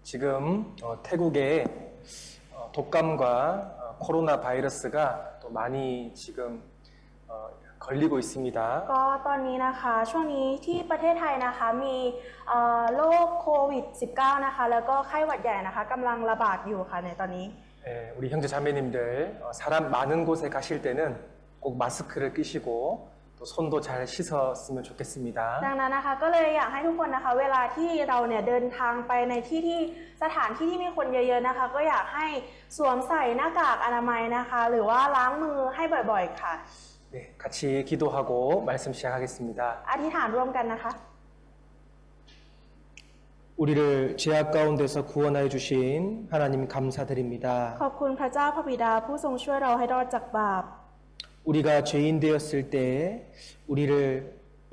지금 태국에 독감과 코로나 바이러스가 또 많이 지금 걸리고 있습니다. ก็ตอนนี้นะคะช่วงนี้ที่ประเทศไทยนะคะมีโรคโควิด -19 นะคะแล้วก็ไข้หวัดใหญ่นะคะกำลังระบาดอยู่ค่ะในตอนนี้ 우리 형제 자매님들 사람 많은 곳에 가실 때는 꼭 마스크를 끼시고 또 손도 잘 씻었으면 좋겠습니다. ดังนั้นนะคะก็เลยอยากให้ทุกคนนะคะเวลาที่เราเนี่ยเดินทางไปในที่สถานที่ที่มีคนเยอะๆนะคะก็อยากให้สวมใส่หน้ากากอนามัยนะคะหรือว่าล้างมือให้บ่อยๆค่ะ 네, 같이 기도하고 말씀 시작하겠습니다. อธิษฐานร่วมกันนะคะ 우리를 죄악 가운데서 구원하여 주신 하나님 감사드립니다. ขอบคุณพระเจ้าพระบิดาผู้ทรงช่วยเราให้รอดจากบาป 우리가 죄인 되었을 때 우리를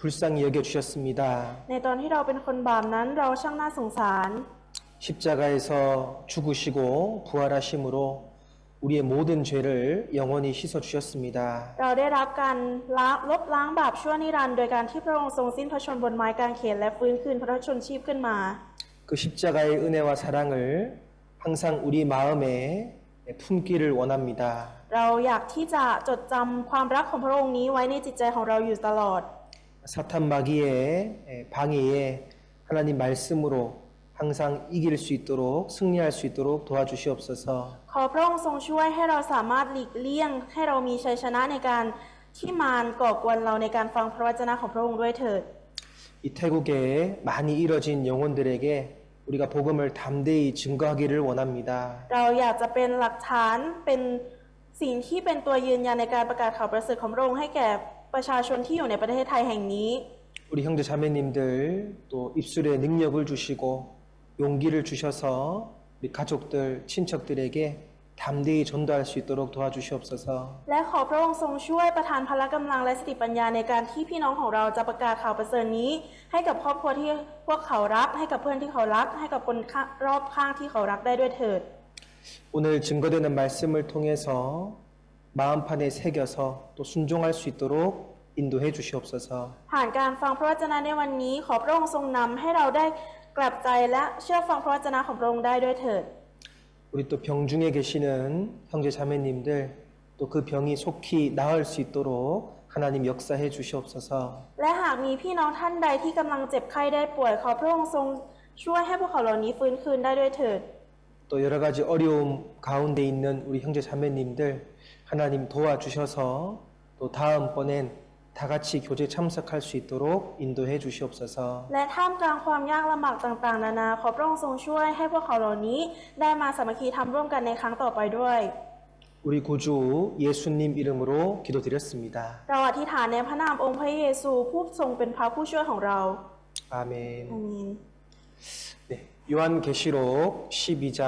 불쌍히 여겨 주셨습니다. ในตอนที่เราเป็นคนบาปนั้นเราช่างน่าสงสาร 십자가에서 죽으시고 부활하심으로 우리의 모든 죄를 영원히 씻어 주셨습니다. เราได้รับการลบล้างบาปชั่วนิรันดร์โดยการที่พระองค์ทรงสิ้นพระชนม์บนไม้กางเขนและฟื้นคืนพระชนชีพขึ้นมา 그 십자가의 은혜와 사랑을 항상 우리 마음에 품기를 원합니다. เราอยากที่จะจดจำความรักของพระองค์นี้ไว้ในจิตใจของเราอยู่ตลอด 사탄 마귀의 방해에 하나님 말씀으로 항상 이길 수 있도록 승리할 수 있도록 도와주시옵소서. ขอพระองค์ทรงช่วยให้เราสามารถหลีกเลี่ยงให้เรามีชัยชนะในการที่มารก่อกวนเราในการฟังพระวจนะของพระองค์ด้วยเถิด 이 태국에 많이 이뤄진 영혼들에게 우리가 복음을 담대히 증거하기를 원합니다. เราอยากจะเป็นหลักฐานเป็นสิ่งที่เป็นตัวยืนยันในการประกาศข่าวประเสริฐของพระองค์ให้แก่ประชาชนที่อยู่ในประเทศไทยแห่งนี้ 우리 형제 자매님들 또 입술에 능력을 주시고 용기를 주셔서 우리 가족들, 친척들에게 담대히 전도할 수 있도록 도와주시옵소서. และขอพระองค์ทรงช่วยประทานพละกำลังและสติปัญญาในการที่พี่น้องของเราจะประกาศข่าวประเสริฐนี้ให้กับครอบครัวที่พวกเขารักให้กับเพื่อนที่เขารักให้กับคนรอบข้างที่เขารักได้ด้วยเถิด 오늘 증거되는 말씀을 통해서 마음판에 새겨서 또 순종할 수 있도록 인도해 주시옵소서. ผ่านการฟังพระวจนะในวันนี้ขอพระองค์ทรงนำให้เราได้กลับใจและเชื่อฟังพระวจนะของพระองค์ได้ด้วยเถิด 우리 또 병중에 계시는 형제 자매님들 또 그 병이 속히 나을 수 있도록 하나님 역사해 주시옵소서. และหากมีพี่น้องท่านใดที่กำลังเจ็บไข้ได้ป่วยขอพระองค์ทรงช่วยให้พวกเขาเหล่านี้ฟื้นคืนได้ด้วยเถิด 또 여러 가지 어려움 가운데 있는 우리 형제 자매님들 하나님 도와주셔서 또 다음번엔 다 같이 교제 참석할 수 있도록 인도해 주시옵소서. และท่ามกลางความยากลำบากต่างๆนานาขอพระองค์ทรงช่วยให้พวกเขาเหล่านี้ได้มาสามัคคีทำร่วมกันในครั้งต่อไปด้วย 우리 구주 예수님 이름으로 기도드렸습니다. เราอธิษฐานในพระนามองค์พระเยซูผู้ทรงเป็นพระผู้ช่วยของเรา 아멘. อาเมน 네, 요한계시록 12장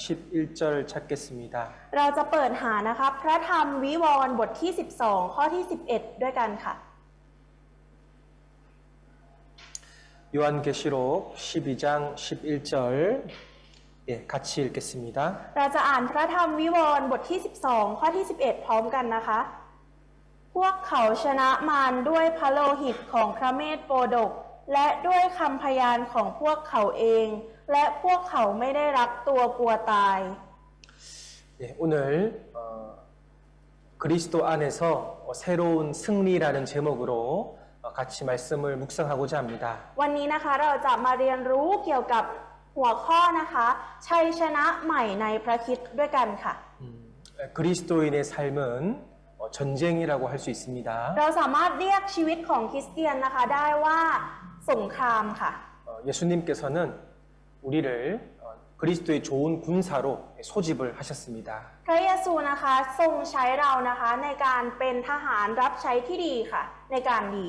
11절 찾겠습니다. เราจะเปิดหานะคะพระธรรมวิวรณ์บทที่12ข้อที่11ด้วยกันค่ะ 요한계시록 12장 11절 예, 같이 읽겠습니다. เราจะอ่านพระธรรมวิวรณ์บทที่12ข้อที่11พร้อมกันนะคะ พวกเขาชนะมารด้วยพระโลหิตของพระเมธโปดกและด้วยคำพยานของพวกเขาเองและพวกเขาไม่ได้รักตัวกลัวตาย 예, 오늘 그리스도 안에서 새로운 승리라는 제목으로 같이 말씀을 묵상하고자 합니다. วันนี้นะคะเราจะมาเรียนรู้เกี่ยวกับหัวข้อนะคะชัยชนะใหม่ในพระคริสต์ด้วยกันค่ะ 그리스도인의 삶은 전쟁이라고 할 수 있습니다. เราสามารถเรียกชีวิตของคริสเตียนนะคะได้ว่าสงครามค่ะ 예수님께서는 우리를 그리스도의 좋은 군사로 소집을 하셨습니다. พระเยซูนะคะทรงใช้เรานะคะในการเป็นทหารรับใช้ที่ดีค่ะในการดี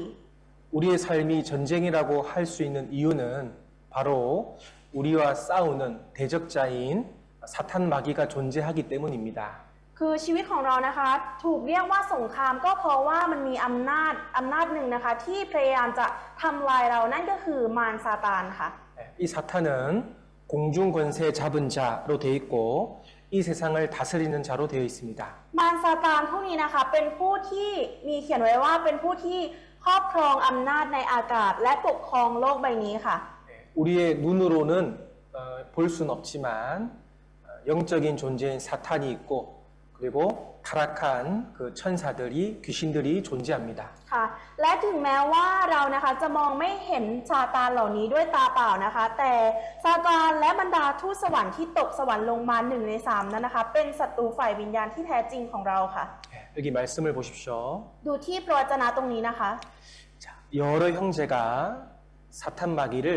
우리의 삶이 전쟁이라고 할 수 있는 이유는 바로 우리와 싸우는 대적자인 사탄 마귀가 존재하기 때문입니다. คือชีวิตของเรานะคะถูกเรียกว่าสงครามก็เพราะว่ามันมีอำนาจหนึ่งนะคะที่พยายามจะทำลายเรานั่นก็คือมารซาตานค่ะ 이 사탄은 공중 권세 잡은 자로 되어 있고 이 세상을 다스리는 자로 되어 있습니다. มารซาตานผู้นี้นะคะเป็นผู้ที่มีเขียนไว้ว่าเป็นผู้ที่ครอบครองอำนาจในอากาศและปกครองโลกใบนี้ค่ะ 우리의 눈으로는 볼 수는 없지만 영적인 존재인 사탄이 있고 그리고 타락한 그 천사들이 귀신들이 존재합니다. ค่ะ และถึงแม้ว่าเรานะคะจะมองไม่เห็นซาตานเหล่านี้ด้วยตาเปล่านะคะ แต่ซาตานและบรรดาทูตสวรรค์ที่ตกสวรรค์ลงมา1 ใน 3นั้นนะคะเป็นศัตรูฝ่ายวิญญาณที่แท้จริงของเราค่ะ 여기 말씀을 보십시오. ดูที่พระวจนะตรงนี้นะคะ 자, 여러 형제가 사탄 마귀를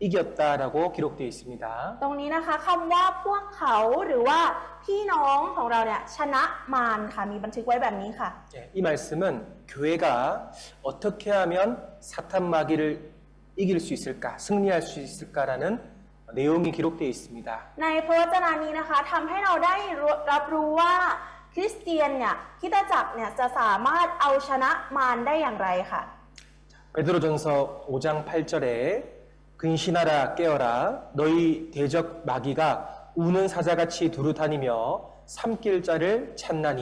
이겼다라고 기록되어 있습니다. ตรงนี้นะคะคำว่าพวกเขาหรือว่าพี่น้องของเราเนี่ยชนะมารค่ะมีบันทึกไว้แบบนี้ค่ะ 이 말씀은 교회가 어떻게 하면 사탄 마귀를 이길 수 있을까, 승리할 수 있을까라는 내용이 기록되어 있습니다. ในพระวจนะนี้นะคะทำให้เราได้รับรู้ว่าคริสเตียนเนี่ยคริสตจักรเนี่ยจะสามารถเอาชนะมารได้อย่างไรค่ะ 베드로전서 5장 8절에 근신하라 깨어라 너희 대적 마귀가 우는 사자같이 두루다니며 삼킬 자를 찾나니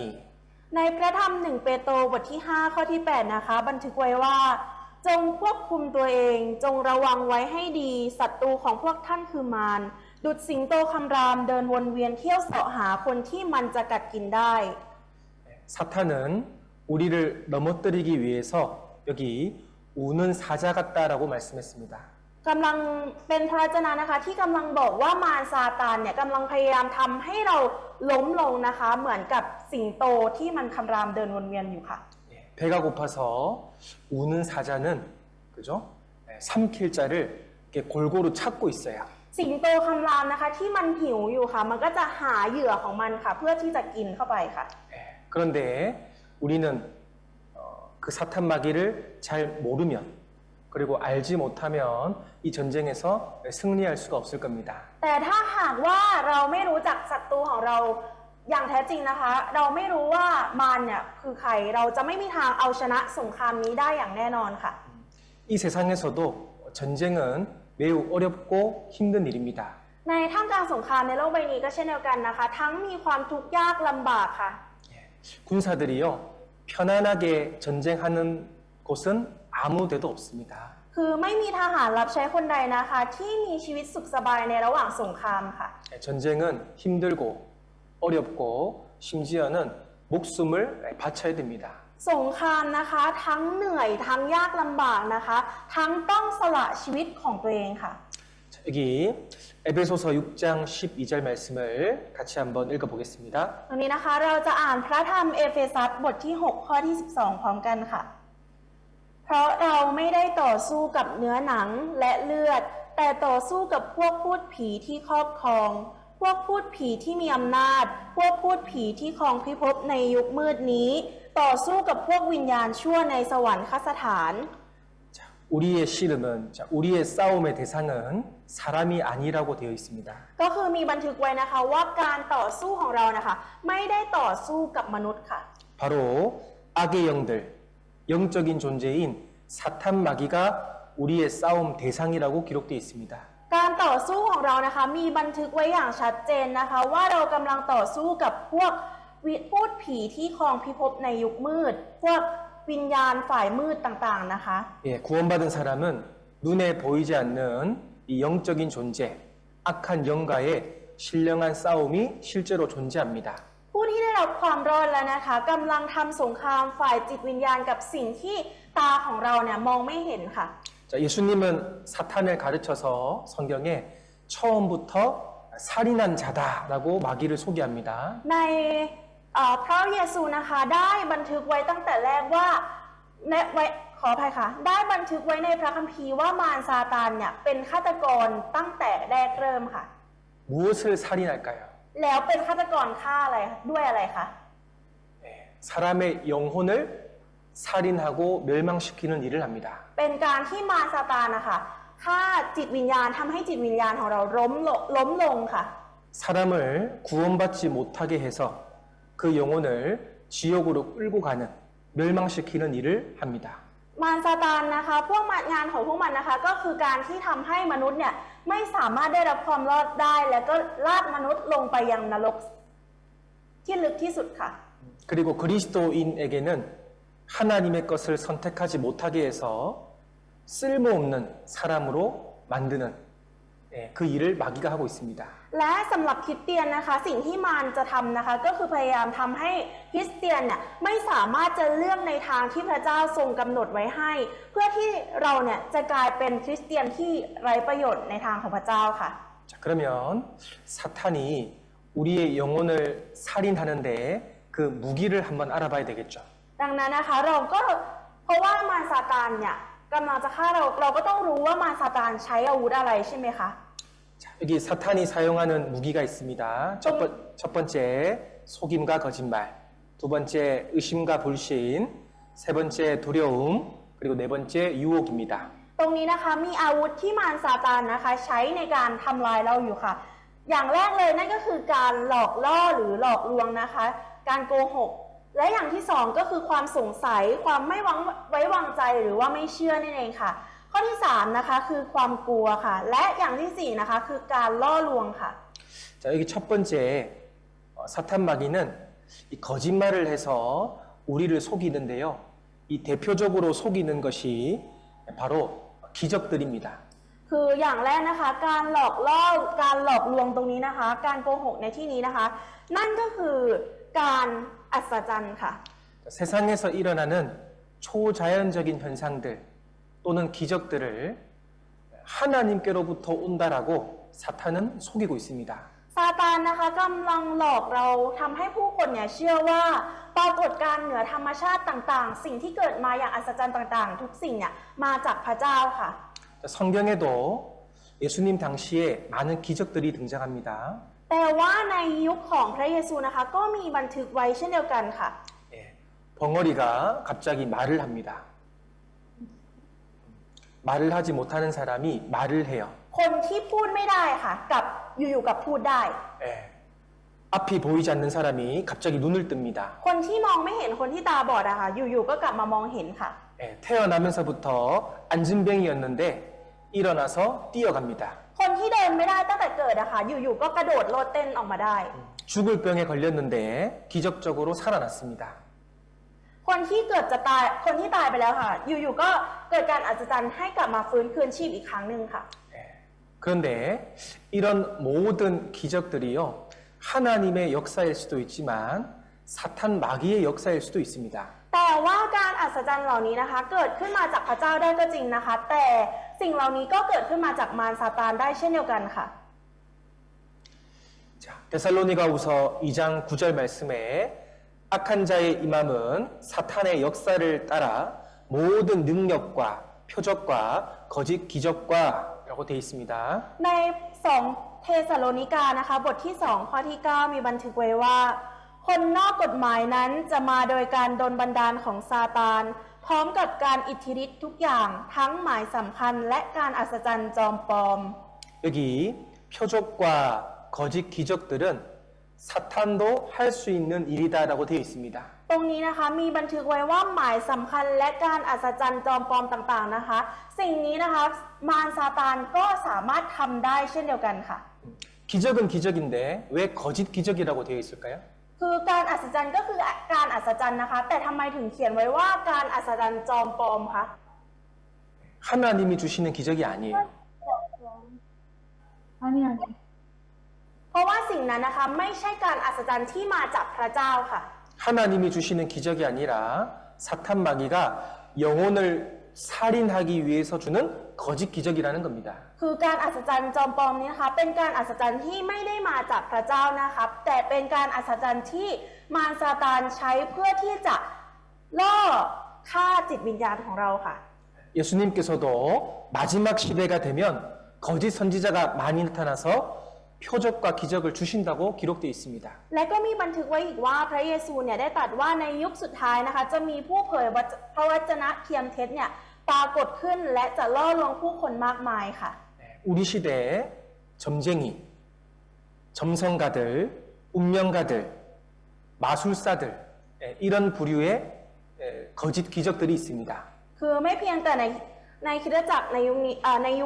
ในพระธรรม1 เปโตรบทที่ 5 ข้อที่ 8 นะคะบันทึกไว้ว่าจงควบคุมตัวเองจงระวังไว้ให้ดีศัตรูของพวกท่านคือมารดุจสิงโตคำรามเดินวนเวียนเที่ยวเสาะหาคนที่มันจะกัดกินได้ 사탄은 우리를 넘어뜨리기 위해서 여기 우는 사자 같다라고 말씀했습니다. กำลังเป็นพระวจนะนะคะที่กำลังบอกว่ามารซาตานเนี่ยกำลังพยายามทำให้เราล้มลงนะคะเหมือนกับสิงโตที่มันคำรามเดินวนเวียนอยู่ค่ะ 배가 고파서 우는 사자는 그죠? 삼킬 자를 이렇게 골고루 찾고 있어요. สิงโตคำรามนะคะที่มันหิวอยู่ค่ะมันก็จะหาเหยื่อของมันค่ะเพื่อที่จะกินเข้าไปค่ะ 그런데 우리는 그 사탄 마귀를 잘 모르면 그리고 알지 못하면 이 전쟁에서 승리할 수가 없을 겁니다. แต่ถ้าหากว่าเราไม่รู้จักศัตรูของเราอย่างแท้จริงนะคะ เราไม่รู้ว่ามารเนี่ยคือใครเราจะไม่มีทางเอาชนะสงครามนี้ได้อย่างแน่นอนค่ะ 이 세상에서도 전쟁은 매우 어렵고 힘든 일입니다. ในท่ามกลางสงครามในโลกใบนี้ก็เช่นเดียวกันนะคะ ทั้งมีความทุกข์ยากลำบากค่ะ 군사들이요 편안하게 전쟁하는 곳은 아무 데도 없습니다. คือไม่มีทหารรับใช้คนใดนะคะ ที่มีชีวิตสุขสบายในระหว่างสงครามค่ะ 전쟁은 힘들고 어렵고 심지어는 목숨을 바쳐야 됩니다. สงครามนะคะทั้งเหนื่อยทั้งยากลำบากนะคะ ทั้งต้องสละชีวิตของตัวเองค่ะ 자, 여기 에베소서 6장 12절 말씀을 같이 한번 읽어보겠습니다. ตรงนี้นะคะเราจะอ่านพระธรรมเอเฟซัสบทที่ 6 ข้อที่ 12 พร้อมกันค่ะ เพราะเราไม่ได้ต่อสู้กับเนื้อหนังและเลือด แต่ต่อสู้กับพวกพูดผีที่ครอบครอง พวกพูดผีที่มีอำนาจ พวกพูดผีที่ครองพิภพในยุคมืดนี้ ต่อสู้กับพวกวิญญาณชั่วในสวรรคสถาน 자, 우리의 씨름은 우리의 싸움의 대상은 사람이 아니라고 되어 있습니다. ก็คือมีบันทึกไว้นะคะว่าการต่อสู้ของเรานะคะไม่ได้ต่อสู้กับมนุษย์ค่ะ 바로 악의 영들, 영적인 존재인 사탄 마귀가 우리의 싸움 대상이라고 기록되어 있습니다. การต่อสู้ของเรานะคะมีบันทึกไว้อย่างชัดเจนนะคะว่าเรากำลังต่อสู้กับพวกพูดผีที่ครองพิภพในยุคมืด พวกวิญญาณฝ่ายมืดต่างๆนะคะ 예, 구원받은 사람은 눈에 보이지 않는 이 영적인 존재, 악한 영과의 신령한 싸움이 실제로 존재합니다. ผู้ที่ได้รับความรอดแล้วนะคะกำลังทำสงครามฝ่ายจิตวิญญาณกับสิ่งที่ตาของเราเนี่ยมองไม่เห็นค่ะ 자, 예수님은 사탄을 가르쳐서 성경에 처음부터 살인한 자다라고 마귀를 소개합니다. ในพระเยซูนะคะได้บันทึกไว้ตั้งแต่แรกว่าขออภัยค่ะได้บันทึกไว้ในพระคัมภีร์ว่ามารซาตานเนี่ยเป็นฆาตกรตั้งแต่แรกเริ่มค่ะ 무엇을 살인할까요? แล้วเป็นฆาตกรฆ่าอะไรด้วยอะไรคะ 사람의 영혼을 살인하고 멸망시키는 일을 합니다. เป็นการที่มารซาตานนะคะฆ่าจิตวิญญาณทำให้จิตวิญญาณของเราล้มลงค่ะ 사람을 구원받지 못하게 해서 그 영혼을 지옥으로 끌고 가는 멸망시키는 일을 합니다. มารซาตานนะคะพวกงานของพวกมันนะคะก็คือการที่ทำให้มนุษย์เนี่ยไม่สามารถได้รับความรอดได้แล้วก็ลากมนุษย์ลงไปยังนรกที่ลึกที่สุดค่ะ 그리고 그리스도인에게는 하나님의 것을 선택하지 못하게 해서 쓸모없는 사람으로 만드는 그 일을 마귀가 하고 있습니다. และสำหรับคริสเตียนนะคะสิ่งที่มารจะทำนะคะก็คือพยายามทำให้คริสเตียนเนี่ยไม่สามารถจะเลือกในทางที่พระเจ้าทรงกำหนดไว้ให้ เพื่อที่เราเนี่ยจะกลายเป็นคริสเตียนที่ไร้ประโยชน์ในทางของพระเจ้าค่ะ 자, 그러면 사탄이 우리의 영혼을 살인하는데 그 무기를 한번 알아봐야 되겠죠. ดังนั้นนะคะเราก็เพราะว่ามารซาตานเนี่ยกำลังจะฆ่าเราก็ต้องรู้ว่ามารซาตานใช้อาวุธอะไรใช่ไหมคะ 자, 여기 사탄이 사용하는 무기가 있습니다. 첫 번째 속임과 거짓말, 두 번째 의심과 불신, 세 번째 두려움, 그리고 네 번째 유혹입니다. ตรงนี้นะคะมีอาวุธที่มารซาตานนะคะใช้ในการทำลายเราอยู่ค่ะ อย่างแรกเลยนั่นก็คือการหลอกล่อหรือหลอกลวงนะคะ การโกหก และอย่างที่สองก็คือความสงสัยความไม่ไว้วางใจหรือว่าไม่เชื่อนั่นเองค่ะ ข้อที่สามนะคะคือความกลัวค่ะ และอย่างที่สี่นะคะคือการล่อลวงค่ะ 자, 여기 첫 번째 사탄 마귀는 이 거짓말을 해서 우리를 속이는데요. 이 대표적으로 속이는 것이 바로 기적들입니다. คืออย่างแรกนะคะการหลอกล่อการหลอกลวงตรงนี้นะคะ การโกหกในที่นี้นะคะ นั่นก็คือการอัศจรรย์ค่ะ 세상에서 일어나는 초자연적인 현상들 또는 기적들을 하나님께로부터 온다라고 사탄은 속이고 있습니다. ซาตานนะคะกำลังหลอกเราทำให้ผู้คนเนี่ยเชื่อว่าปรากฏการณ์เหนือธรรมชาติต่างๆ สิ่งที่เกิดมาอย่างอัศจรรย์ต่างๆ ทุกสิ่งเนี่ยมาจากพระเจ้าค่ะ 성경에도 예수님 당시에 많은 기적들이 등장합니다. แต่ว่าในยุคของพระเยซูนะคะก็มีบันทึกไว้เช่นเดียวกันค่ะ 벙어리가 갑자기 말을 합니다. 말을 하지 못하는 사람이 말을 해요. คนที่พูดไม่ได้ค่ะกับอยู่ๆกับพูดได้ 앞이 보이지 않는 사람이 갑자기 눈을 뜹니다. คนที่มองไม่เห็นคนที่ตาบอดอะค่ะอยู่ๆก็กลับมามองเห็นค่ะ 태어나면서부터 앉은뱅이였는데 일어나서 뛰어갑니다. คนที่เดินไม่ได้ตั้งแต่เกิดอะค่ะอยู่ๆก็กระโดดโลดเต้นออกมาได้ 죽을 병에 걸렸는데 기적적으로 살아났습니다. คนที่เกิดจะตายคนที่ตายไปแล้วค่ะ อยู่ๆก็เกิดการอัศจรรย์ให้กลับมาฟื้นคืนชีพอีกครั้งหนึ่งค่ะ 그런데 이런 모든 기적들이요 하나님의 역사일 수도 있지만 사탄 마귀의 역사일 수도 있습니다. แต่ว่าการอัศจรรย์เหล่านี้นะคะ เกิดขึ้นมาจากพระเจ้าได้ก็จริงนะคะ แต่สิ่งเหล่านี้ก็เกิดขึ้นมาจากมารซาตานได้เช่นเดียวกันค่ะ 자, 데살로니가후서 2장 9절 말씀에 악한 자의 임함은 사탄의 역사를 따라 모든 능력과 표적과 거짓 기적과라고 되어 있습니다. ใน2เทสาโลนิกานะคะบทที่2ข้อที่9มีบันทึกไว้ว่า คนนอกกฎหมายนั้นจะมาโดยการดลบันดาลของซาตานพร้อมกับการอิทธิฤทธิ์ทุกอย่างทั้งหมายสำคัญและการอัศจรรย์จอมปลอม 여기 표적과 거짓 기적들은 사탄도 할 수 있는 일이다라고 되어 있습니다. ตรงนี้นะคะมีบันทึกไว้ว่าหมายสำคัญและการอัศจรรย์จอมปลอมต่างๆนะคะ สิ่งนี้นะคะมารซาตานก็สามารถทำได้เช่นเดียวกันค่ะ 기적은 기적인데 왜 거짓 기적이라고 되어 있을까요? คือการอัศจรรย์ก็คือการอัศจรรย์นะคะ แต่ทำไมถึงเขียนไว้ว่าการอัศจรรย์จอมปลอมคะ 하나님이 주시는 기적이 아니에요. 아니 아니 เพราะว่าสิ่งนั้นนะคะไม่ใช่การอัศจรรย์ที่มาจากพระเจ้าค่ะ 하나님이 주시는 기적이 아니라 사탄 마귀가 영혼을 살인하기 위해서 주는 거짓 기적이라는 겁니다. คือการอัศจรรย์จอมปลอมนี้นะคะเป็นการอัศจรรย์ที่ไม่ได้มาจากพระเจ้านะคะแต่เป็นการอัศจรรย์ที่มารซาตานใช้เพื่อที่จะล่อฆ่าจิตวิญญาณของเราค่ะ 예수님께서도 마지막 시대가 되면 거짓 선지자가 많이 나타나서 표적과 기적을 주신다고 기록되어 있습니다. และก็มีบันทึกไว้อีกว่าพระเยซูเนี่ยได้ตรัสว่าในยุคสุดท้ายนะคะจะมีผู้เผยพระวจนะเทียมเท็จเนี่ยปรากฏขึ้นและจะล่อลวงผู้คนมากมายค่ะ 우리 시대에 점쟁이, 점성가들, 운명가들, 마술사들 이런 부류의 거짓 기적들이 있습니다. คือไม่เพียงแต่ในคริสตจักรในยุ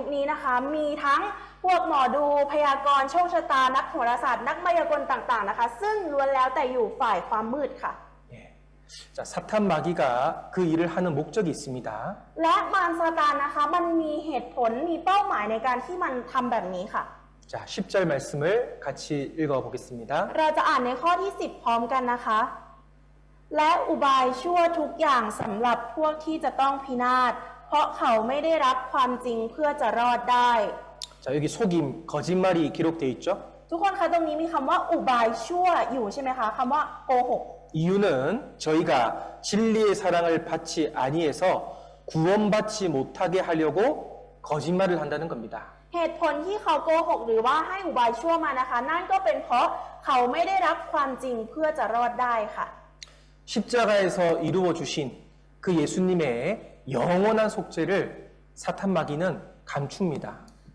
คนี้นะคะมีทั้งพวกหมอดูพยากรณ์โชคชะตานักโหราศาสตร์นักมายากลต่างๆนะคะซึ่งล้วนแล้วแต่อยู่ฝ่ายความมืดค่ะ 자, 사탄 마귀가 그 일을 하는 목적이 있습니다. และมารซาตานนะคะมันมีเหตุผลมีเป้าหมายในการที่มันทำแบบนี้ค่ะ 자, 10절 말씀을 같이 읽어 보겠습니다. เราจะอ่านในข้อที่ 10 พร้อมกันนะคะ และอุบายชั่วทุกอย่างสำหรับพวกที่จะต้องพินาศเพราะเขาไม่ได้รับความจริงเพื่อจะรอดได้ 자, 여기 속임, 거짓말이 기록되어 있죠? ทุกคนคะตรงนี้มีคำว่าอุบายชั่วอยู่ใช่ไหมคะคำว่าโกหก 이유는 저희가 진리의 사랑을 받지 아니해서 구원받지 못하게 하려고 거짓말을 한다는 겁니다. เหตุผลที่เขาโกหกหรือว่าให้อุบายชั่วมานะคะ นั่นก็เป็นเพราะเขาไม่ได้รับความจริงเพื่อจะรอดได้ค่ะ 십자가에서 이루어 주신 그 예수님의 영원한 속죄를 사탄 마귀는 감춥니다.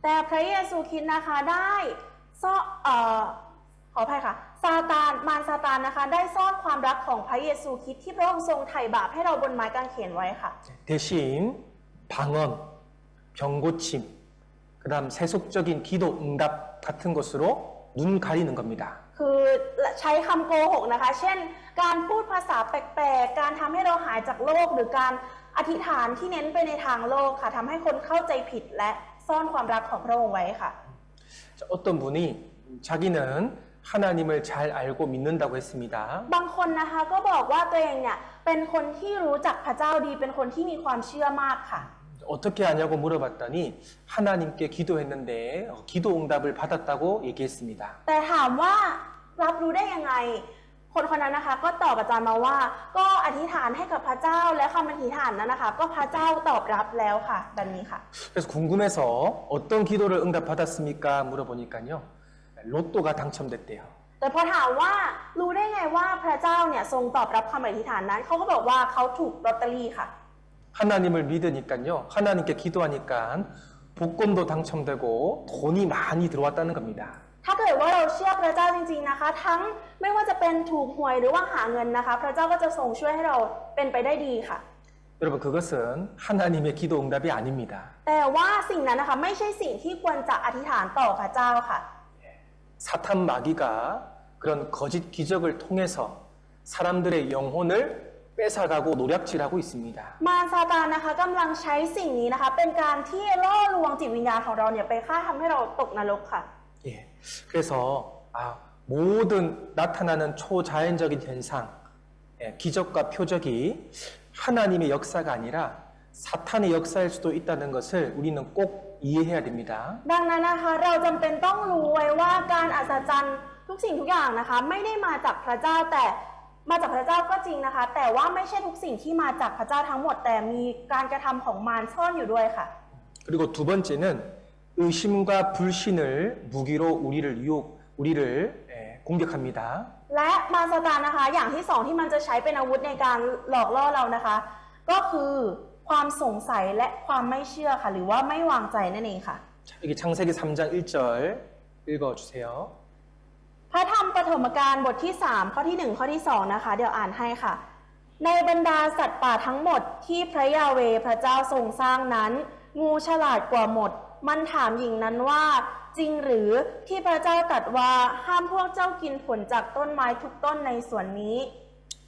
แต่พระเยซูคริสต์นะคะได้ซ่อนขออภัยค่ะมารซาตานนะคะได้ซ่อนความรักของพระเยซูคริสต์ที่พระองค์ทรงไถ่บาปให้เราบนไม้กางเขนไว้ค่ะ 대신 방언, 병고침, 그다음 세속적인 기도 응답 같은 것으로 눈 가리는 겁니다. คือใช้คำโกหกนะคะ เช่น การพูดภาษาแปลกๆ การทำให้เราหายจากโลกหรือการอธิษฐานที่เน้นไปในทางโลกค่ะทำให้คนเข้าใจผิดและซ่อนความรักของพระองค์ไว้ค่ะ 자, 어떤 분이 자기는 하나님을 잘 알고 믿는다고 했습니다. บางคนนะคะก็บอกว่าตัวเองเนี่ยเป็นคนที่รู้จักพระเจ้าดีเป็นคนที่มีความเชื่อมากค่ะ 어떻게 아냐고 물어봤더니 하나님께 기도했는데 기도 응답을 받았다고 얘기했습니다. แต่ถามว่ารับรู้ได้ยังไง คนคนนั้นนะคะก็ตอบอาจารย์มาว่า ก็อธิษฐานให้กับพระเจ้าและคำอธิษฐานนั้นนะคะ ก็พระเจ้าตอบรับแล้วค่ะแบบนี้ค่ะ 그래서 궁금해서 어떤 기도를 응답받았습니까? 물어보니까요. 로또가 당첨됐대요. แต่พอถามว่ารู้ได้ไงว่าพระเจ้าเนี่ยทรงตอบรับคำอธิษฐานนั้นเขาก็บอกว่าเขาถูกลอตเตอรี่ค่ะ 하나님을 믿으니까요. 하나님께 기도하니까 복권도 당첨되고 돈이 많이 들어왔다는 겁니다. ถ้าเกิดว่าเราเชื่อพระเจ้าจริงๆนะคะ ทั้งไม่ว่าจะเป็นถูกหวยหรือว่าหาเงินนะคะ พระเจ้าก็จะทรงช่วยให้เราเป็นไปได้ดีค่ะ 여러분 그것은 하나님의 기도 응답이 아닙니다. แต่ว่าสิ่งนั้นนะคะไม่ใช่สิ่งที่ควรจะอธิษฐานต่อพระเจ้าค่ะ 사탄 마귀가 그런 거짓 기적을 통해서 사람들의 영혼을 뺏어가고 노략질하고 있습니다. มารซาตานนะคะกำลังใช้สิ่งนี้นะคะ เป็นการที่ล่อลวงจิตวิญญาณของเราเนี่ยไปฆ่าทำให้เราตกนรกค่ะ 예, 그래서 모든 나타나는 초자연적인 현상, 기적과 표적이 하나님의 역사가 아니라 사탄의 역사일 수도 있다는 것을 우리는 꼭 이해해야 됩니다. ดังนั้นนะคะเราจำเป็นต้องรู้ไว้ว่าการอัศจรรย์ทุกสิ่งทุกอย่างนะคะ ไม่ได้มาจากพระเจ้าแต่มาจากพระเจ้าก็จริงนะคะ แต่ว่าไม่ใช่ทุกสิ่งที่มาจากพระเจ้าทั้งหมด แต่มีการกระทำของมารซ่อนอยู่ด้วยค่ะ 그리고 두 번째는 의심과 불신을 무기로 우리를 공격합니다. และมารซาตานนะคะ อย่างที่สองที่มันจะใช้เป็นอาวุธในการหลอกล่อเรานะคะ ก็คือความสงสัยและความไม่เชื่อค่ะ หรือว่าไม่วางใจนั่นเองค่ะ 자, 여기 창세기 3장 1절 읽어주세요. พระธรรมปฐมกาลบทที่ 3 ข้อที่ 1 ข้อที่ 2 นะคะ เดี๋ยวอ่านให้ค่ะ ในบรรดาสัตว์ป่าทั้งหมดที่พระยาเวห์พระเจ้าทรงสร้างนั้น งูฉลาดกว่าหมด มันถามหญิงนั้นว่าจริงหรือที่พระเจ้าตรัสว่าห้ามพวกเจ้ากินผลจากต้นไม้ทุกต้นในสวนนี้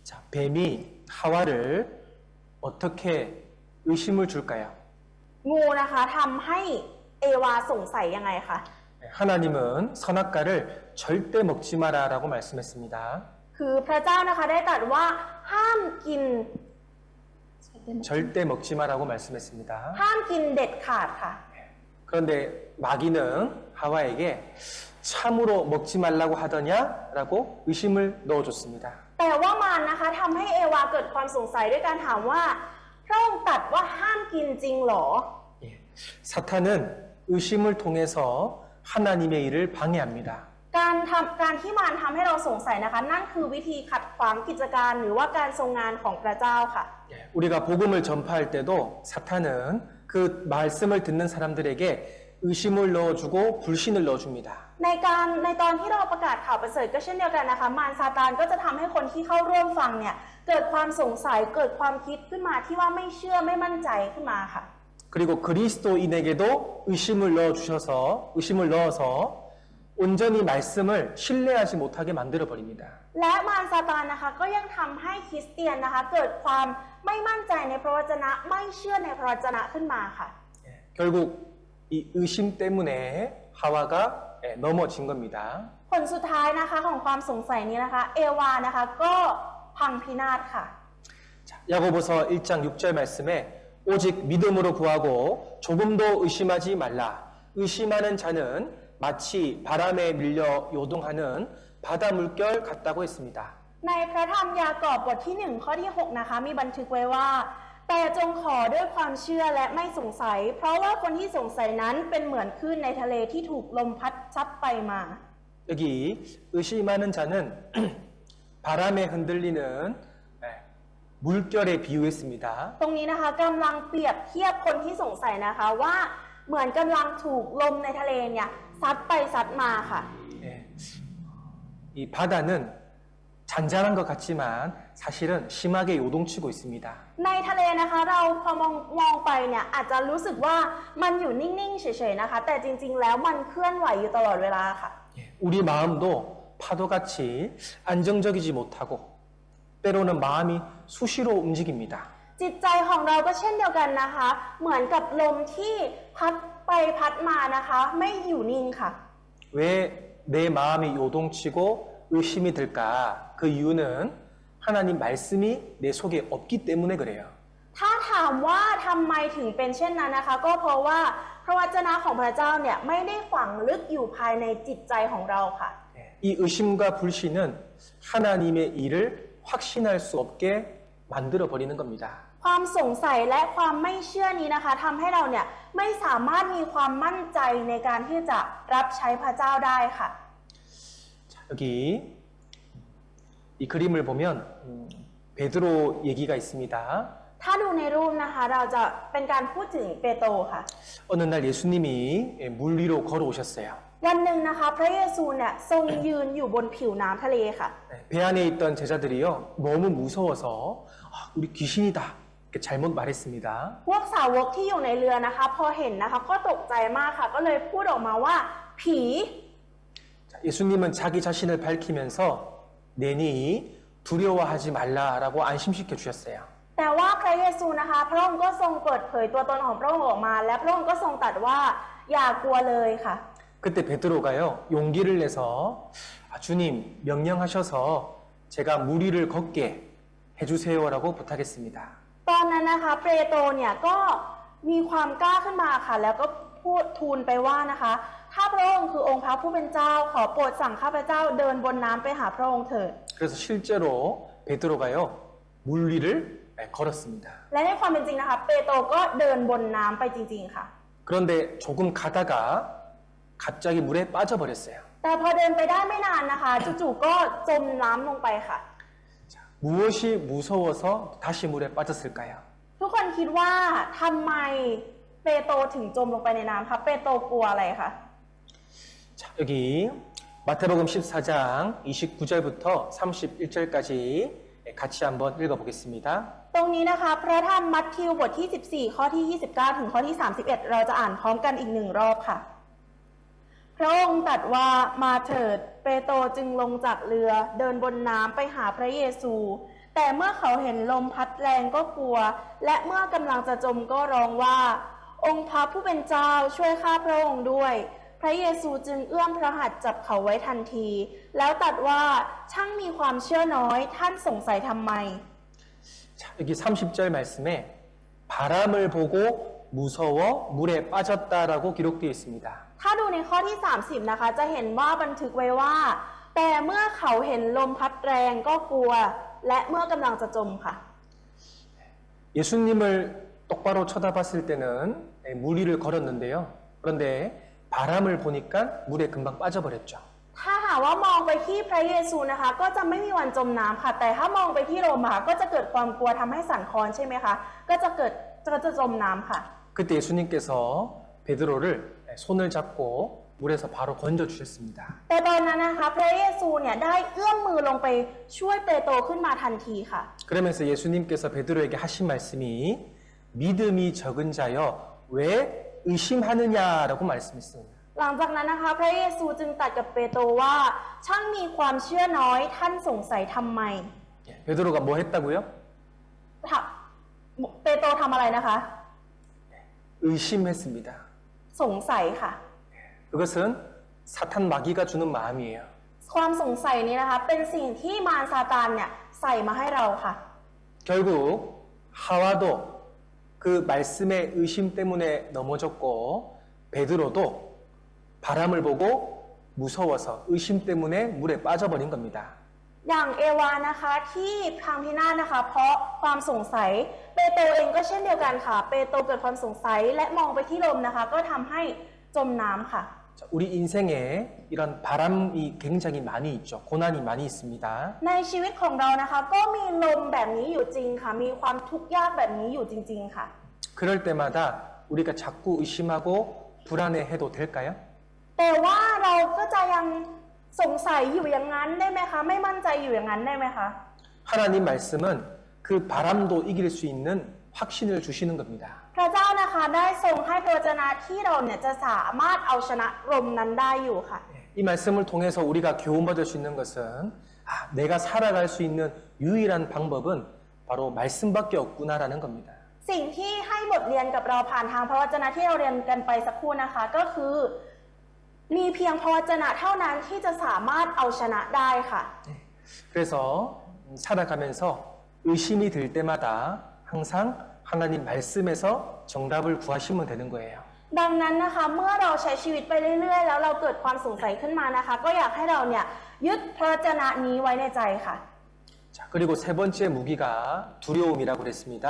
자, 뱀이 하와를 어떻게 의심을 줄까요? งูนะคะทำให้เอวาสงสัยยังไงคะ 하나님은 선악과를 절대 먹지 마라라고 말씀했습니다. คือพระเจ้านะคะได้ตรัสว่าห้ามกิน 절대 먹지 마라고 말씀했습니다. ห้ามกินเด็ดขาดค่ะ 그런데 마귀는 하와에게 참으로 먹지 말라고 하더냐라고 의심을 넣어줬습니다. แต่ว่ามารนะคะทำให้เอวาเกิดความสงสัยด้วยการถามว่าพระองค์ตรัสว่าห้ามกินจริงหรอ 예, 사탄은 의심을 통해서 하나님의 일을 방해합니다. การที่มารทำให้เราสงสัยนะคะ นั่นคือวิธีขัดขวางกิจการหรือว่าการทรงงานของพระเจ้าค่ะ 예, 우리가 복음을 전파할 때도 사탄은 그 말씀을 듣는 사람들에게 의심을 넣어주고 불신을 넣어줍니다. ในตอนที่เราประกาศข่าวประเสริฐก็เช่นเดียวกันนะคะ มารซาตานก็จะทำให้คนที่เข้าร่วมฟังเนี่ยเกิดความสงสัยเกิดความคิดขึ้นมาที่ว่าไม่เชื่อไม่มั่นใจขึ้นมาค่ะ 그리고 그리스도인에게도 의심을 넣어서 온전히 말씀을 신뢰하지 못하게 만들어 버립니다. และมารซาตานนะคะก็ยังทำให้คริสเตียนนะคะเกิดความไม่มั่นใจในพระวจนะไม่เชื่อในพระวจนะขึ้นมาค่ะ 결국 이 의심 때문에 하와가 넘어진 겁니다. ผลสุดท้ายนะคะของความสงสัยนี้นะคะเอวานะคะก็พังพินาศค่ะ 자, 야고보서 1장 6절 말씀에 오직 믿음으로 구하고 조금도 의심하지 말라. 의심하는 자는 마치 바람에 밀려 요동하는 바다 물결 같다고 했습니다. ในพระธรรมยากอบบทที่1ข้อที่6นะคะมีบันทึกไว้ว่า แต่จงขอด้วยความเชื่อและไม่สงสัย เพราะว่าคนที่สงสัยนั้นเป็นเหมือนคลื่นในทะเลที่ถูกลมพัดซัดไปมา 여기 의심하는 자는 바람에 흔들리는 물결에 비유했습니다. ตรงนี้นะคะกำลังเปรียบเทียบคนที่สงสัยนะคะว่าเหมือนกำลังถูกลมในทะเลเนี่ยซัดไปซัดมาค่ะ 예, 이 바다는 잔잔한 것 같지만 사실은 심하게 요동치고 있습니다. ในทะเลนะคะเราพอมองไปเนี่ยอาจจะรู้สึกว่ามันอยู่นิ่งๆเฉยๆนะคะแต่จริงๆแล้วมันเคลื่อนไหวอยู่ตลอดเวลาค่ะ 예, 우리 마음도 파도같이 안정적이지 못하고 때로는 마음이 수시로 움직입니다. จิตใจของเราก็เช่นเดียวกันนะคะ เหมือนกับลมที่พัดไปพัดมานะคะ ไม่อยู่นิ่งค่ะ 왜 내 마음이 요동치고 의심이 들까? 그 이유는 하나님 말씀이 내 속에 없기 때문에 그래요. ถ้าถามว่าทำไมถึงเป็นเช่นนั้นนะคะ ก็เพราะว่าพระวจนะของพระเจ้าเนี่ยไม่ได้ฝังลึกอยู่ภายในจิตใจของเราค่ะ 이 의심과 불신은 하나님의 일을 확신할 수 없게 만들어 버리는 겁니다. ความสงสัยและความไม่เชื่อนี้นะคะทำให้เราเนี่ยไม่สามารถมีความมั่นใจในการที่จะรับใช้พระเจ้าได้ค่ะ 자, 여기 이 그림을 보면 베드로 얘기가 있습니다. ถ้าดูในรูปนะคะเราจะเป็นการพูดถึงเปโตรค่ะ 어느 날 예수님이 물 위로 걸어오셨어요. วันหนึ่งนะคะพระเยซูเนี่ยทรงยืนอยู่บนผิวน้ำทะเลค่ะ 배 안에 있던 제자들이요 너무 무서워서 우리 귀신이다 이렇게 잘못 말했습니다. พวกสาวกที่อยู่ในเรือนะคะพอเห็นนะคะก็ตกใจมากค่ะก็เลยพูดออกมาว่าผี 자, 예수님은 자기 자신을 밝히면서 내니 두려워하지 말라라고 안심시켜 주셨어요. แต่ว่าพระเยซูนะคะพระองค์ก็ทรงเปิดเผยตัวตนของพระองค์ออกมา และพระองค์ก็ทรงตรัสว่าอย่ากลัวเลยค่ะ 그때 베드로가요 용기를 내서 주님 명령하셔서 제가 물 위를 걷게 해주세요라고 부탁했습니다. ตอนนั้นนะคะเปโตรเนี่ยก็มีความกล้าขึ้นมาค่ะแล้วก็พูดทูลไปว่านะคะถ้าพระองค์คือองค์พระผู้เป็นเจ้าขอโปรดสั่งข้าพเจ้าเดินบนน้ำไปหาพระองค์เถิด 그래서 실제로 베드로가요 물 위를 걸었습니다. และในความเป็นจริงนะคะเปโตรก็เดินบนน้ำไปจริงๆค่ะ 그런데 조금 가다가 갑자기 물에 빠져버렸어요. แต่พอเดินไปได้ไม่นานนะคะจู่ๆก็จมน้ำลงไปค่ะ 무엇이 무서워서 다시 물에 빠졌을까요? ทุกคนคิดว่าทำไมเปโตรถึงจมลงไปในน้ำคะเปโตรกลัวอะไรคะ 자, 여기 마태복음 14장 29절부터 31절까지 같이 한번 읽어보겠습니다. ตรงนี้นะคะพระธรรมมัทธิวบทที่ 14 ข้อที่ 29 ถึงข้อที่ 31 เราจะอ่านพร้อมกันอีกหนึ่งรอบค่ะพระองค์ตรัสว่ามาเถิดเปโตรจึงลงจากเรือเดินบนน้ำไปหาพระเยซู แต่เมื่อเขาเห็นลมพัดแรงก็กลัวและเมื่อกำลังจะจมก็ร้องว่าองค์พระผู้เป็นเจ้าช่วยข้าพระองค์ด้วยพระเยซูจึงเอื้อมพระหัตถ์จับเขาไว้ทันทีแล้วตรัสว่าช่างมีความเชื่อน้อยท่านสงสัยทำไม 자, 여기 30절 말씀에 바람을 보고 무서워 물에 빠졌다라고 기록되어 있습니다. ถ้าดูในข้อที่ 30 นะคะจะเห็นว่าบันทึกไว้ว่า แต่เมื่อเขาเห็นลมพัดแรงก็กลัวและเมื่อกำลังจะจมค่ะ 예수님을 똑바로 쳐다봤을 때는 물 위를 걸었는데요. 그런데 바람을 보니까 물에 금방 빠져버렸죠. ถ้าหากว่ามองไปที่พระเยซูนะคะก็จะไม่มีวันจมน้ำค่ะแต่ถ้ามองไปที่ลมค่ะก็จะเกิดความกลัวทำให้สั่นคลอนใช่ไหมคะก็จะจมน้ำค่ะ 그때 예수님께서 베드로를 손을 잡고 물에서 바로 건져 주셨습니다. แต่ตอนนั้นนะคะพระเยซูเนี่ยได้เอื้อมมือลงไปช่วยเปโตรขึ้นมาทันทีค่ะ 그러면서 예수님께서 베드로에게 하신 말씀이 믿음이 적은 자여 왜 의심하느냐라고 말씀했습니다. หลังจากนั้นนะคะพระเยซูจึงตรัสกับเปโตรว่าช่างมีความเชื่อน้อยท่านสงสัยทำไม 예, 베드로가 뭐 했다고요? เปโตรทำอะไรนะคะ 의심했습니다. สงสัยค่ะ 그것은 사탄 마귀가 주는 마음이에요. ความสงสัยนี้นะคะเป็นสิ่งที่มารซาตานเนี่ยใส่มาให้เราค่ะ 결국 하와도 그 말씀의 의심 때문에 넘어졌고 베드로도 바람을 보고 무서워서 의심 때문에 물에 빠져버린 겁니다. อย่างเอวานะคะที่พังพินาศนะคะ เพราะความสงสัยเปโตรเองก็เช่นเดียวกันค่ะ เปโตรเกิดความสงสัยและมองไปที่ลมนะคะ ก็ทำให้จมน้ำค่ะ 자, 우리 인생에 이런 바람이 굉장히 많이 있죠. 고난이 많이 있습니다. ในชีวิตของเรานะคะ ก็มีลมแบบนี้อยู่จริงค่ะ มีความทุกข์ยากแบบนี้อยู่จริง ๆ ค่ะ 그럴 때마다 우리가 자꾸 의심하고 불안해해도 될까요? แต่ว่าเราก็จะยังสงสัยอยู่อย่างนั้นได้ไหมคะ ไม่มั่นใจอยู่อย่างนั้นได้ไหมคะ 하나님 말씀은 그 바람도 이길 수 있는 확신을 주시는 겁니다. พระเจ้านะคะได้ทรงให้พระวจนะที่เราเนี่ยจะสามารถเอาชนะลมนั้นได้อยู่ค่ะ 이 말씀을 통해서 우리가 교훈받을 수 있는 것은 내가 살아갈 수 있는 유일한 방법은 바로 말씀밖에 없구나라는 겁니다. สิ่งที่ให้บทเรียนกับเราผ่านทางพระวจนะที่เราเรียนกันไปสักครู่นะคะ ก็คือมีเพียงพระวจนะเท่านั้นที่จะสามารถเอาชนะได้ค่ะ 그래서 살아가면서 의심이 들 때마다 항상 하나님 말씀에서 정답을 구하시면 되는 거예요. ดังนั้นนะคะเมื่อเราใช้ชีวิตไปเรื่อยๆแล้วเราเกิดความสงสัยขึ้นมานะคะ ก็อยากให้เราเนี่ยยึดพระวจนะนี้ไว้ในใจค่ะ 자, 그리고 세 번째 무기가 두려움이라고 그랬습니다.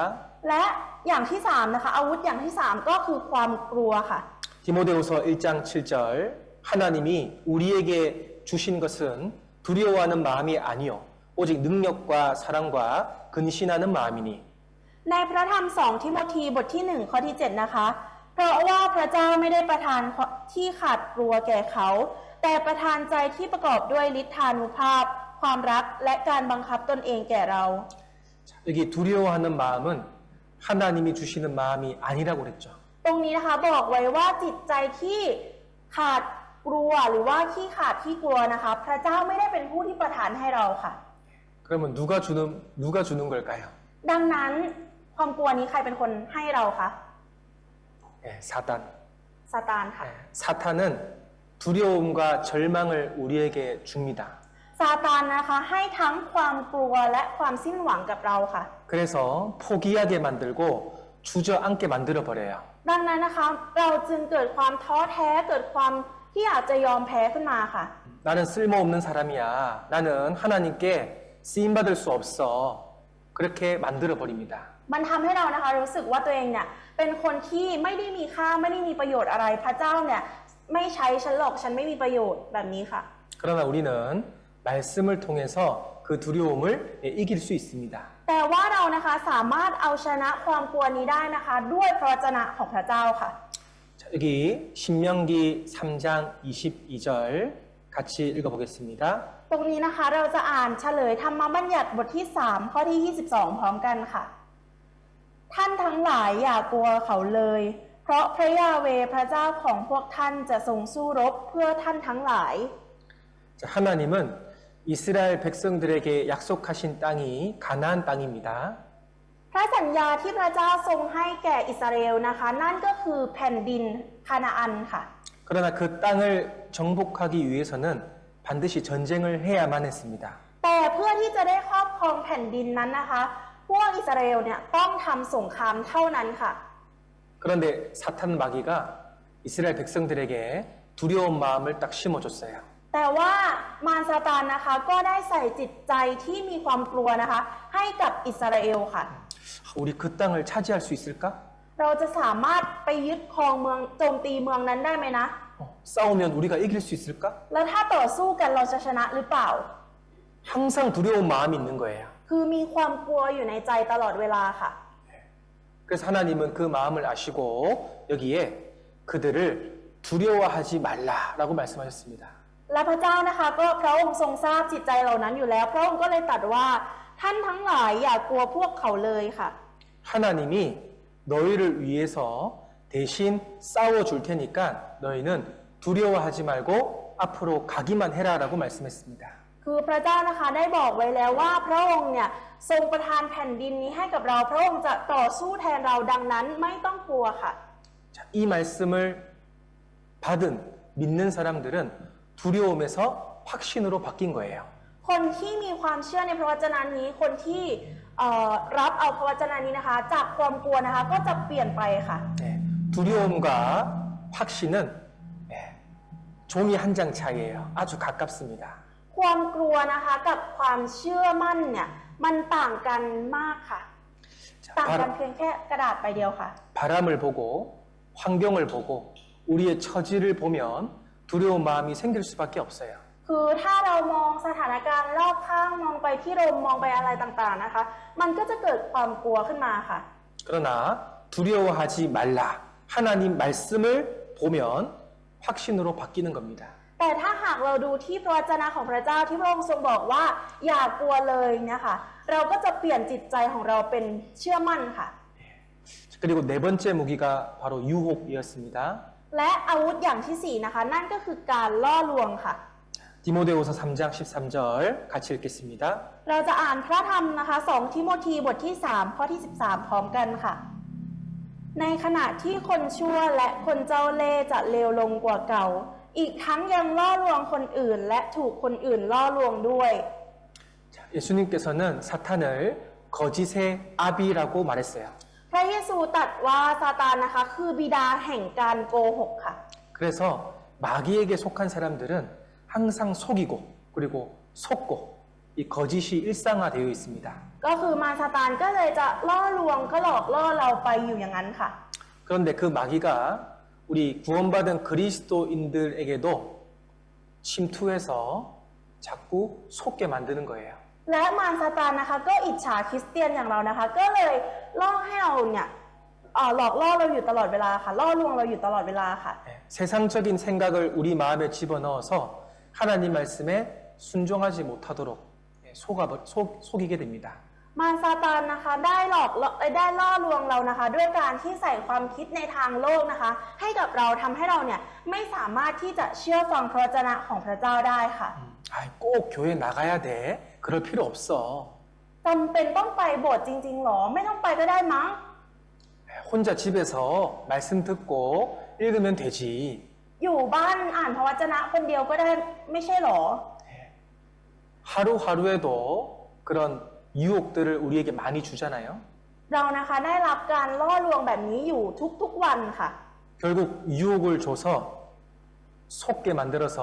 และอย่างที่สามนะคะอาวุธอย่างที่สามก็คือความกลัวค่ะ 디모데후서 1장 7절 하나님이 우리에게 주신 것은 두려워하는 마음이 아니요 오직 능력과 사랑과 근신하는 마음이니 ในพระธรรม2ทิโมธีบทที่1ข้อที่7นะคะเพราะว่าพระเจ้าไม่ได้ประทานที่ขาดกลัวแก่เขา แต่ประทานใจที่ประกอบด้วยฤทธานุภาพ ความรักและการบังคับตนเองแก่เรา 자, 여기 두려워하는 마음은 하나님이 주시는 마음이 아니라고 그랬죠. ตรงนี้นะคะบอกไว้ว่าจิตใจที่ขาดกลัวหรือว่าขี้ขาดขี้กลัวนะคะ พระเจ้าไม่ได้เป็นผู้ที่ประทานให้เราค่ะ 그러면 누가 주는 걸까요? ดังนั้นความกลัวนี้ใครเป็นคนให้เราคะ 예, 사단. ซาตานค่ะ 예, 사탄은 두려움과 절망을 우리에게 줍니다. ซาตานนะคะให้ทั้งความกลัวและความสิ้นหวังกับเราค่ะ 그래서 포기하게 만들고 주저앉게 만들어 버려요. ดังนั้นนะคะเราจึงเกิดความท้อแท้เกิดความที่อยากจะยอมแพ้ขึ้นมาค่ะ 나는 쓸모없는 사람이야. 나는 하나님께 쓰임 받을 수 없어. 그렇게 만들어 버립니다. มันทำให้เรานะคะรู้สึกว่าตัวเองเนี่ยเป็นคนที่ไม่ได้มีค่าไม่ได้มีประโยชน์อะไรพระเจ้าเนี่ยไม่ใช้ฉันหรอกฉันไม่มีประโยชน์แบบนี้ค่ะ 그러나 우리는 말씀을 통해서 그 두려움을 이길 수 있습니다. แต่ว่าเรานะคะสามารถเอาชนะความกลัวนี้ได้นะคะ ด้วยพระวจนะของพระเจ้าค่ะ 자, 여기 신명기 3장 22절 같이 읽어보겠습니다. ตรงนี้นะคะเราจะอ่านเฉลยธรรมบัญญัติบทที่3ข้อที่22พร้อมกันค่ะ ท่านทั้งหลายอย่ากลัวเขาเลย เพราะพระยาเวห์พระเจ้าของพวกท่านจะทรงสู้รบเพื่อท่านทั้งหลาย 자, 하나님은 이스라엘 백성들에게 약속하신 땅이 가나안 땅입니다. พระสัญญาที่พระเจ้าทรงให้แก่อิสราเอลนะคะ นั่นก็คือแผ่นดินคานาอันค่ะ 그러나 그 땅을 정복하기 위해서는 반드시 전쟁을 해야만 했습니다. แต่เพื่อที่จะได้ครอบครองแผ่นดินนั้นนะคะ พวกอิสราเอลเนี่ยต้องทำสงครามเท่านั้นค่ะ 그런데 사탄 마귀가 이스라엘 백성들에게 두려운 마음을 딱 심어줬어요. แต่ว่ามารซาตานนะคะก็ได้ใส่จิตใจที่มีความกลัวนะคะ ให้กับอิสราเอลค่ะ 우리 그 땅을 차지할 수 있을까? เราจะสามารถไปยึดครองเมืองโจมตีเมืองนั้นได้ไหมนะ 싸우면 우리가 이길 수 있을까? แล้วถ้าต่อสู้กันเราจะชนะหรือเปล่า 항상 두려운 마음이 있는 거예요. คือมีความกลัวอยู่ในใจตลอดเวลาค่ะ 그래서 하나님은 그 마음을 아시고 여기에 그들을 두려워하지 말라라고 말씀하셨습니다. และพระเจ้านะคะก็พระองค์ทรงทราบจิตใจเหล่านั้นอยู่แล้วพระองค์ก็เลยตรัสว่าท่านทั้งหลายอย่ากลัวพวกเขาเลยค่ะ 하나님이 너희를 위해서 대신 싸워줄 테니까 너희는 두려워하지 말고 앞으로 가기만 해라라고 말씀했습니다. คือพระเจ้านะคะได้บอกไว้แล้วว่าพระองค์เนี่ยทรงประทานแผ่นดินนี้ให้กับเราพระองค์จะต่อสู้แทนเราดังนั้นไม่ต้องกลัวค่ะ 자, 이 말씀을 받은 믿는 사람들은 두려움에서 확신으로 바뀐 거예요. คนที่มีความเชื่อในพระวจนะนี้คนที่รับเอาพระวจนะนี้นะคะจากความกลัวนะคะก็จะเปลี่ยนไปค่ะ 네, 두려움과 확신은 네, 종이 한 장 차이예요. 아주 가깝습니다. ความกลัวนะคะกับความเชื่อมั่นเนี่ยมันต่างกันมากค่ะ 자, ต่างกันเพียงแค่กระดาษใบเดียวค่ะ 바람을 보고 환경을 보고 우리의 처지를 보면 두려운 마음이 생길 수밖에 없어요. คือถ้าเรามองสถานการณ์รอบข้างมองไปที่ลมมองไปอะไรต่างๆนะคะ มันก็จะเกิดความกลัวขึ้นมาค่ะ 그러나 두려워하지 말라. 하나님 말씀을 보면 확신으로 바뀌는 겁니다. แต่ถ้าหากเราดูที่พระวจนะของพระเจ้าที่พระองค์ทรงบอกว่าอย่ากลัวเลยนะคะเราก็จะเปลี่ยนจิตใจของเราเป็นเชื่อมั่นค่ะ 그리고 네 번째 무기가 바로 유혹이었습니다. และอาวุธอย่างที่สี่นะคะนั่นก็คือการล่อลวงค่ะ 디모데후서 3장 13절 같이 읽겠습니다. เราจะอ่านพระธรรมนะคะ2ทิโมธีบทที่3ข้อที่13พร้อมกันค่ะ ในขณะที่คนชั่วและคนเจ้าเล่ห์จะเลวลงกว่าเก่า อีกทั้งยังล่อลวงคนอื่นและถูกคนอื่นล่อลวงด้วย 자, 예수님께서는 사탄을 거짓의 아비라고 말했어요. พระเยซูตรัสว่าซาตานนะคะคือบิดาแห่งการโกหกค่ะ 그래서 마귀에게 속한 사람들은 항상 속이고 그리고 속고 이 거짓이 일상화되어 있습니다. ก็คือมารซาตานก็เลยจะล่อลวงก็หลอกล่อเราไปอยู่อย่างนั้นค่ะ 그런데 그 마귀가 우리 구원받은 그리스도인들에게도 침투해서 자꾸 속게 만드는 거예요. และมารซาตานนะคะก็อิจฉาคริสเตียนอย่างเรานะคะ ก็เลยล่อให้เราเนี่ยหลอกล่อเราอยู่ตลอดเวลาค่ะล่อลวงเราอยู่ตลอดเวลาค่ะ 네, 세상적인 생각을 우리 마음에 집어넣어서 하나님 말씀에 순종하지 못하도록 속이게 됩니다. มารซาตานนะคะได้ล่อลวงเรานะคะ ด้วยการที่ใส่ความคิดในทางโลกนะคะ ให้กับเราทำให้เราเนี่ยไม่สามารถที่จะเชื่อฟังพระวจนะของพระเจ้าได้ค่ะ 꼭 교회 나가야 돼. 그럴 필요 없어. จำเป็นต้องไปโบสถ์จริงๆหรอไม่ต้องไปก็ได้มั้ง 혼자 집에서 말씀 듣고 읽으면 되지. อยู่บ้านอ่านพระวจนะคนเดียวก็ได้ไม่ใช่หรอ 하루하루에도 그런 유혹들을 우리에게 많이 주잖아요. เรานะคะได้รับการล่อลวงแบบนี้อยู่ทุกๆวันค่ะ 결국 유혹을 줘서 속게 만들어서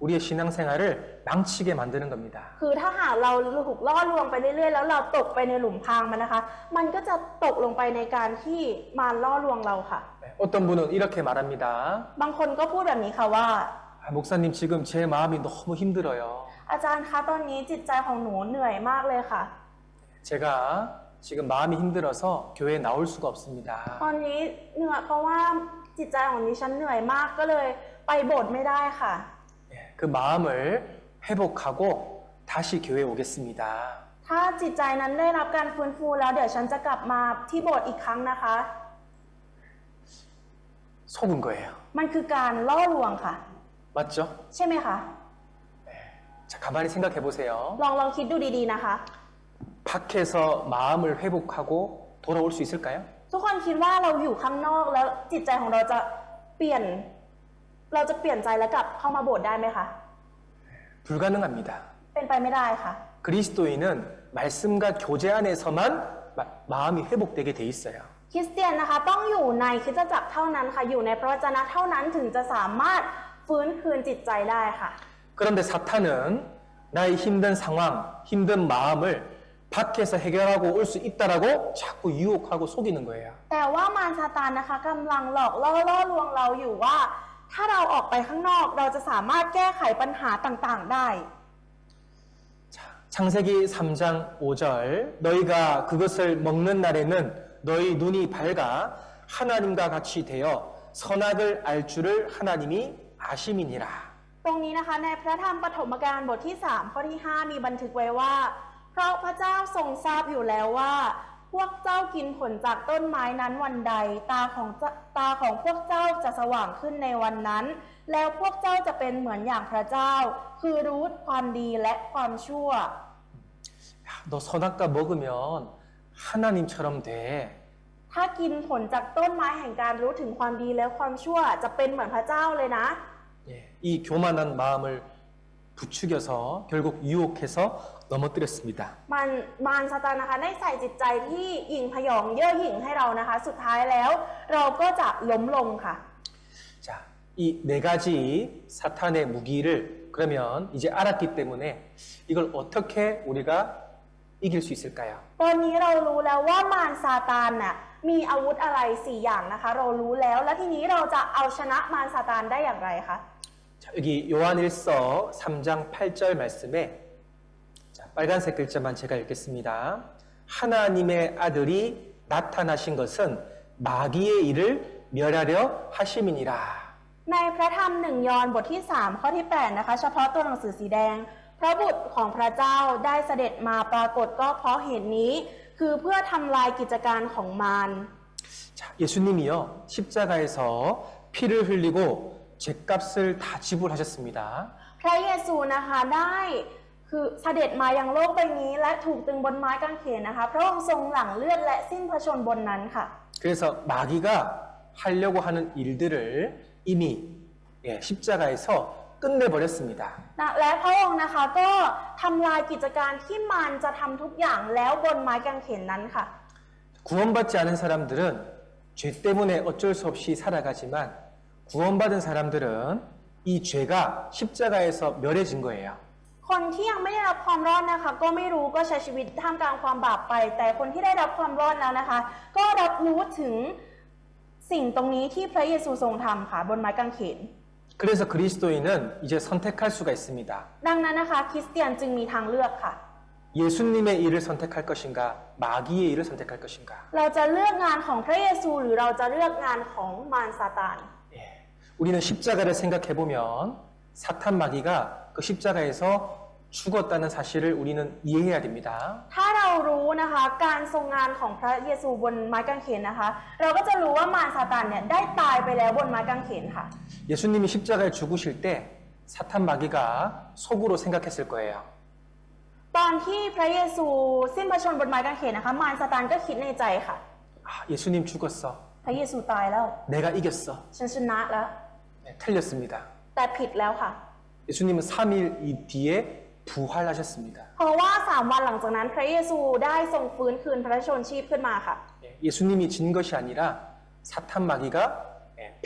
우리의 신앙생활을 망치게 만드는 겁니다. คือถ้าหากเราถูกล่อลวงไปเรื่อยๆแล้วเราตกไปในหลุมพรางมันนะคะ มันก็จะตกลงไปในการที่มารล่อลวงเราค่ะ 어떤 분은 이렇게 말합니다. บางคนก็พูดแบบนี้ค่ะว่า 목사님 지금 제 마음이 너무 힘들어요. อาจารย์คะตอนนี้จิตใจของหนูเหนื่อยมากเลยค่ะ 제가 지금 마음이 힘들어서 교회에 나올 수가 없습니다. ตอนนี้เหนื่อยเพราะว่าจิตใจของดิฉันเหนื่อยมากก็เลยไปโบสถ์ไม่ได้ค่ะ 그 마음을 회복하고 다시 교회에 오겠습니다. ถ้าจิตใจนั้นได้รับการฟื้นฟูแล้วเดี๋ยวฉันจะกลับมาที่โบสถ์อีกครั้งนะคะ 속은 거예요. มันคือการล่อลวงค่ะ 맞죠? ใช่ไหมคะ 자, 가만히 생각해 보세요. ลองคิดดูดีๆนะคะ 밖에서 마음을 회복하고 돌아올 수 있을까요? ทุกคนคิดว่าเราอยู่ข้างนอกแล้วจิตใจของเราจะเปลี่ยนใจแล้วกลับเข้ามาโบสถ์ได้ไหมคะ 불가능합니다. เป็นไปไม่ได้ค่ะ 그리스도인은 말씀과 교제 안에서만 마음이 회복되게 돼 있어요. คริสเตียนนะคะต้องอยู่ในคริสตจักรเท่านั้นค่ะอยู่ในพระวจนะเท่านั้นถึงจะสามารถฟื้นคืนจิตใจได้ค่ะ 그런데 사탄은 나의 힘든 상황, 힘든 마음을 밖에서 해결하고 올 수 있다라고 자꾸 유혹하고 속이는 거예요. แต่ว่ามารซาตานนะคะกำลังหลอกล่อลวงเราอยู่ว่าถ้าเราออกไปข้างนอกเราจะสามารถแก้ไขปัญหาต่างๆได้ 자, 창세기 3장 5절 너희가 그것을 먹는 날에는 너희 눈이 밝아 하나님과 같이 되어 선악을 알 줄을 하나님이 아심이니라. ตรงนี้นะคะในพระธรรมปฐมกาลบทที่3ข้อที่5มีบันทึกไว้ว่าเพราะพระเจ้าทรงทราบอยู่แล้วว่า พวกเจ้ากินผลจากต้นไม้นั้นวันใดตาของพวกเจ้าจะสว่างขึ้นในวันนั้น แล้วพวกเจ้าจะเป็นเหมือนอย่างพระเจ้า คือรู้ความดีและความชั่ว 야, 너 선악과 먹으면 하나님처럼 돼. ถ้ากินผลจากต้นไม้แห่งการรู้ถึงความดีและความชั่วจะเป็นเหมือนพระเจ้าเลยนะ 예, 이 교만한 마음을 부추겨서 결국 유혹해서 넘어뜨렸습니다. มารซาตานนะคะได้ใส่จิตใจที่หยิ่งพยองเย่อหยิ่งให้เรานะคะ สุดท้ายแล้วเราก็จะล้มลงค่ะ 자, 이 네 가지 사탄의 무기를 그러면 이제 알았기 때문에 이걸 어떻게 우리가 이길 수 있을까요? ตอนนี้เรารู้แล้วว่ามารซาตานน่ะมีอาวุธอะไร4อย่างนะคะ เรารู้แล้วและทีนี้เราจะเอาชนะมารซาตานได้อย่างไรคะ 자, 여기 요한일서 3장 8절 말씀에 자, 빨간색 글자만 제가 읽겠습니다. 하나님의 아들이 나타나신 것은 마귀의 일을 멸하려 하심이니라. ในพระธรรม1 ยอห์นบทที่3ข้อที่8นะคะเฉพาะตัวหนังสือสีแดงพระบุตรของพระเจ้าได้เสด็จมาปรากฏก็เพราะเหตุนี้คือเพื่อทำลายกิจการของมาร 자, 예수님이요 십자가에서 피를 흘리고 죄값을 다 지불하셨습니다. พระเยซูนะคะได้คือเสด็จมายังโลกใบนี้และถูกตึงบนไม้กางเขนนะคะพระองค์ทรงหลั่งเลือดและสิ้นพระชนม์บนนั้นค่ะ 그래서 마귀가 하려고 하는 일들을 이미 십자가에서 끝내버렸습니다. และพระองค์นะคะก็ทำลายกิจการที่มารจะทำทุกอย่างแล้วบนไม้กางเขนนั้นค่ะ 구원받지 않은 사람들은 죄 때문에 어쩔 수 없이 살아가지만 구원받은 사람들은 이 죄가 십자가에서 멸해진 거예요. คนที่ยังไม่ได้รับความรอดนะคะก็ไม่รู้ก็ใช้ชีวิตท่ามกลางความบาปไป แต่คนที่ได้รับความรอดแล้วนะคะ ก็รับรู้ถึงสิ่งตรงนี้ที่พระเยซูทรงทำค่ะบนไม้กางเขน 그래서 그리스도인은 이제 선택할 수가 있습니다. ดังนั้นนะคะคริสเตียนจึงมีทางเลือกค่ะ 예수님의 일을 선택할 것인가 마귀의 일을 선택할 것인가. เราจะเลือกงานของพระเยซูหรือเราจะเลือกงานของมารซาตาน 예. 우리는 십자가를 생각해 보면 사탄 마귀가 그 십자가에서 죽었다는 사실을 우리는 이해해야 됩니다. ถ้าเรารู้นะคะการทรงงานของพระเยซูบนไม้กางเขนนะคะ เราก็จะรู้ว่ามารซาตานเนี่ยได้ตายไปแล้วบนไม้กางเขนค่ะ 예수님이 십자가에 죽으실 때 사탄 마귀가 속으로 생각했을 거예요. ตอนที่พระเยซูสิ้นพระชนม์บนไม้กางเขนนะคะมารซาตานก็คิดในใจค่ะ 아, 예수님 죽었어. พระเยซูตายแล้ว 내가 이겼어. ฉันชนะแล้ว 네, 틀렸습니다. แต่ผิดแล้วค่ะ 예수님은 3일 뒤에 부활하셨습니다. เพราะว่า3 วันหลังจากนั้นพระเยซูได้ทรงฟื้นคืนพระชนชีพขึ้นมาค่ะ 예수님이 진 것이 아니라 사탄 마귀가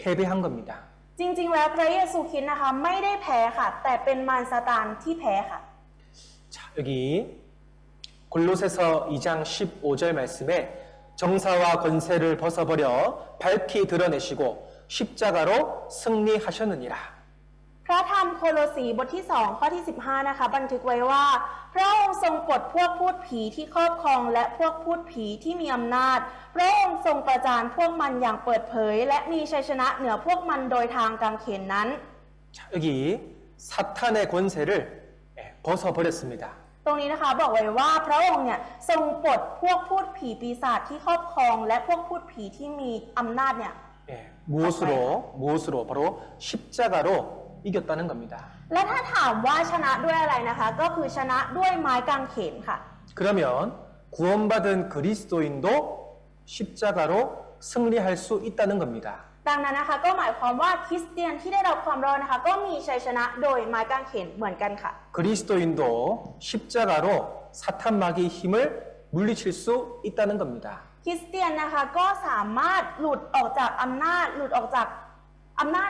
패배한 겁니다. จริงๆแล้วพระเยซูคริสต์นะคะไม่ได้แพ้ค่ะ แต่เป็นมารซาตานที่แพ้ค่ะ 자, 여기 골로새서 2장 15절 말씀에 정사와 권세를 벗어버려 밝히 드러내시고 십자가로 승리하셨느니라. พระธรรมโคโลสีบทที่2ข้อที่15นะคะบันทึกไว้ว่าพระองค์ทรงปลดพวกพูดผีที่ครอบครองและพวกพูดผีที่มีอำนาจพระองค์ทรงประจานพวกมันอย่างเปิดเผยและมีชัยชนะเหนือพวกมันโดยทางกางเขนนั้น 자, 여기 사탄의 권세를 벗어버렸습니다. ตรงนี้นะคะบอกไว้ว่าพระองค์เนี่ยทรงปลดพวกพูดผีปีศาจที่ครอบครองและพวกพูดผีที่มีอำนาจเนี่ย 무엇으로 바로 십자가로 이겼다는 겁니다. และถ้าถามว่าชนะด้วยอะไรนะคะก็คือชนะด้วยไม้กางเขนค่ะ 그러면 구원받은 그리스도인도 십자가로 승리할 수 있다는 겁니다. ดังนั้นนะคะก็หมายความว่าคริสเตียนที่ได้รับความรอดนะคะก็มีชัยชนะโดยไม้กางเขนเหมือนกันค่ะ 그리스도인도 십자가로 사탄 마귀의 힘을 물리칠 수 있다는 겁니다. คริสเตียนนะคะก็สามารถหลุดออกจากอำนา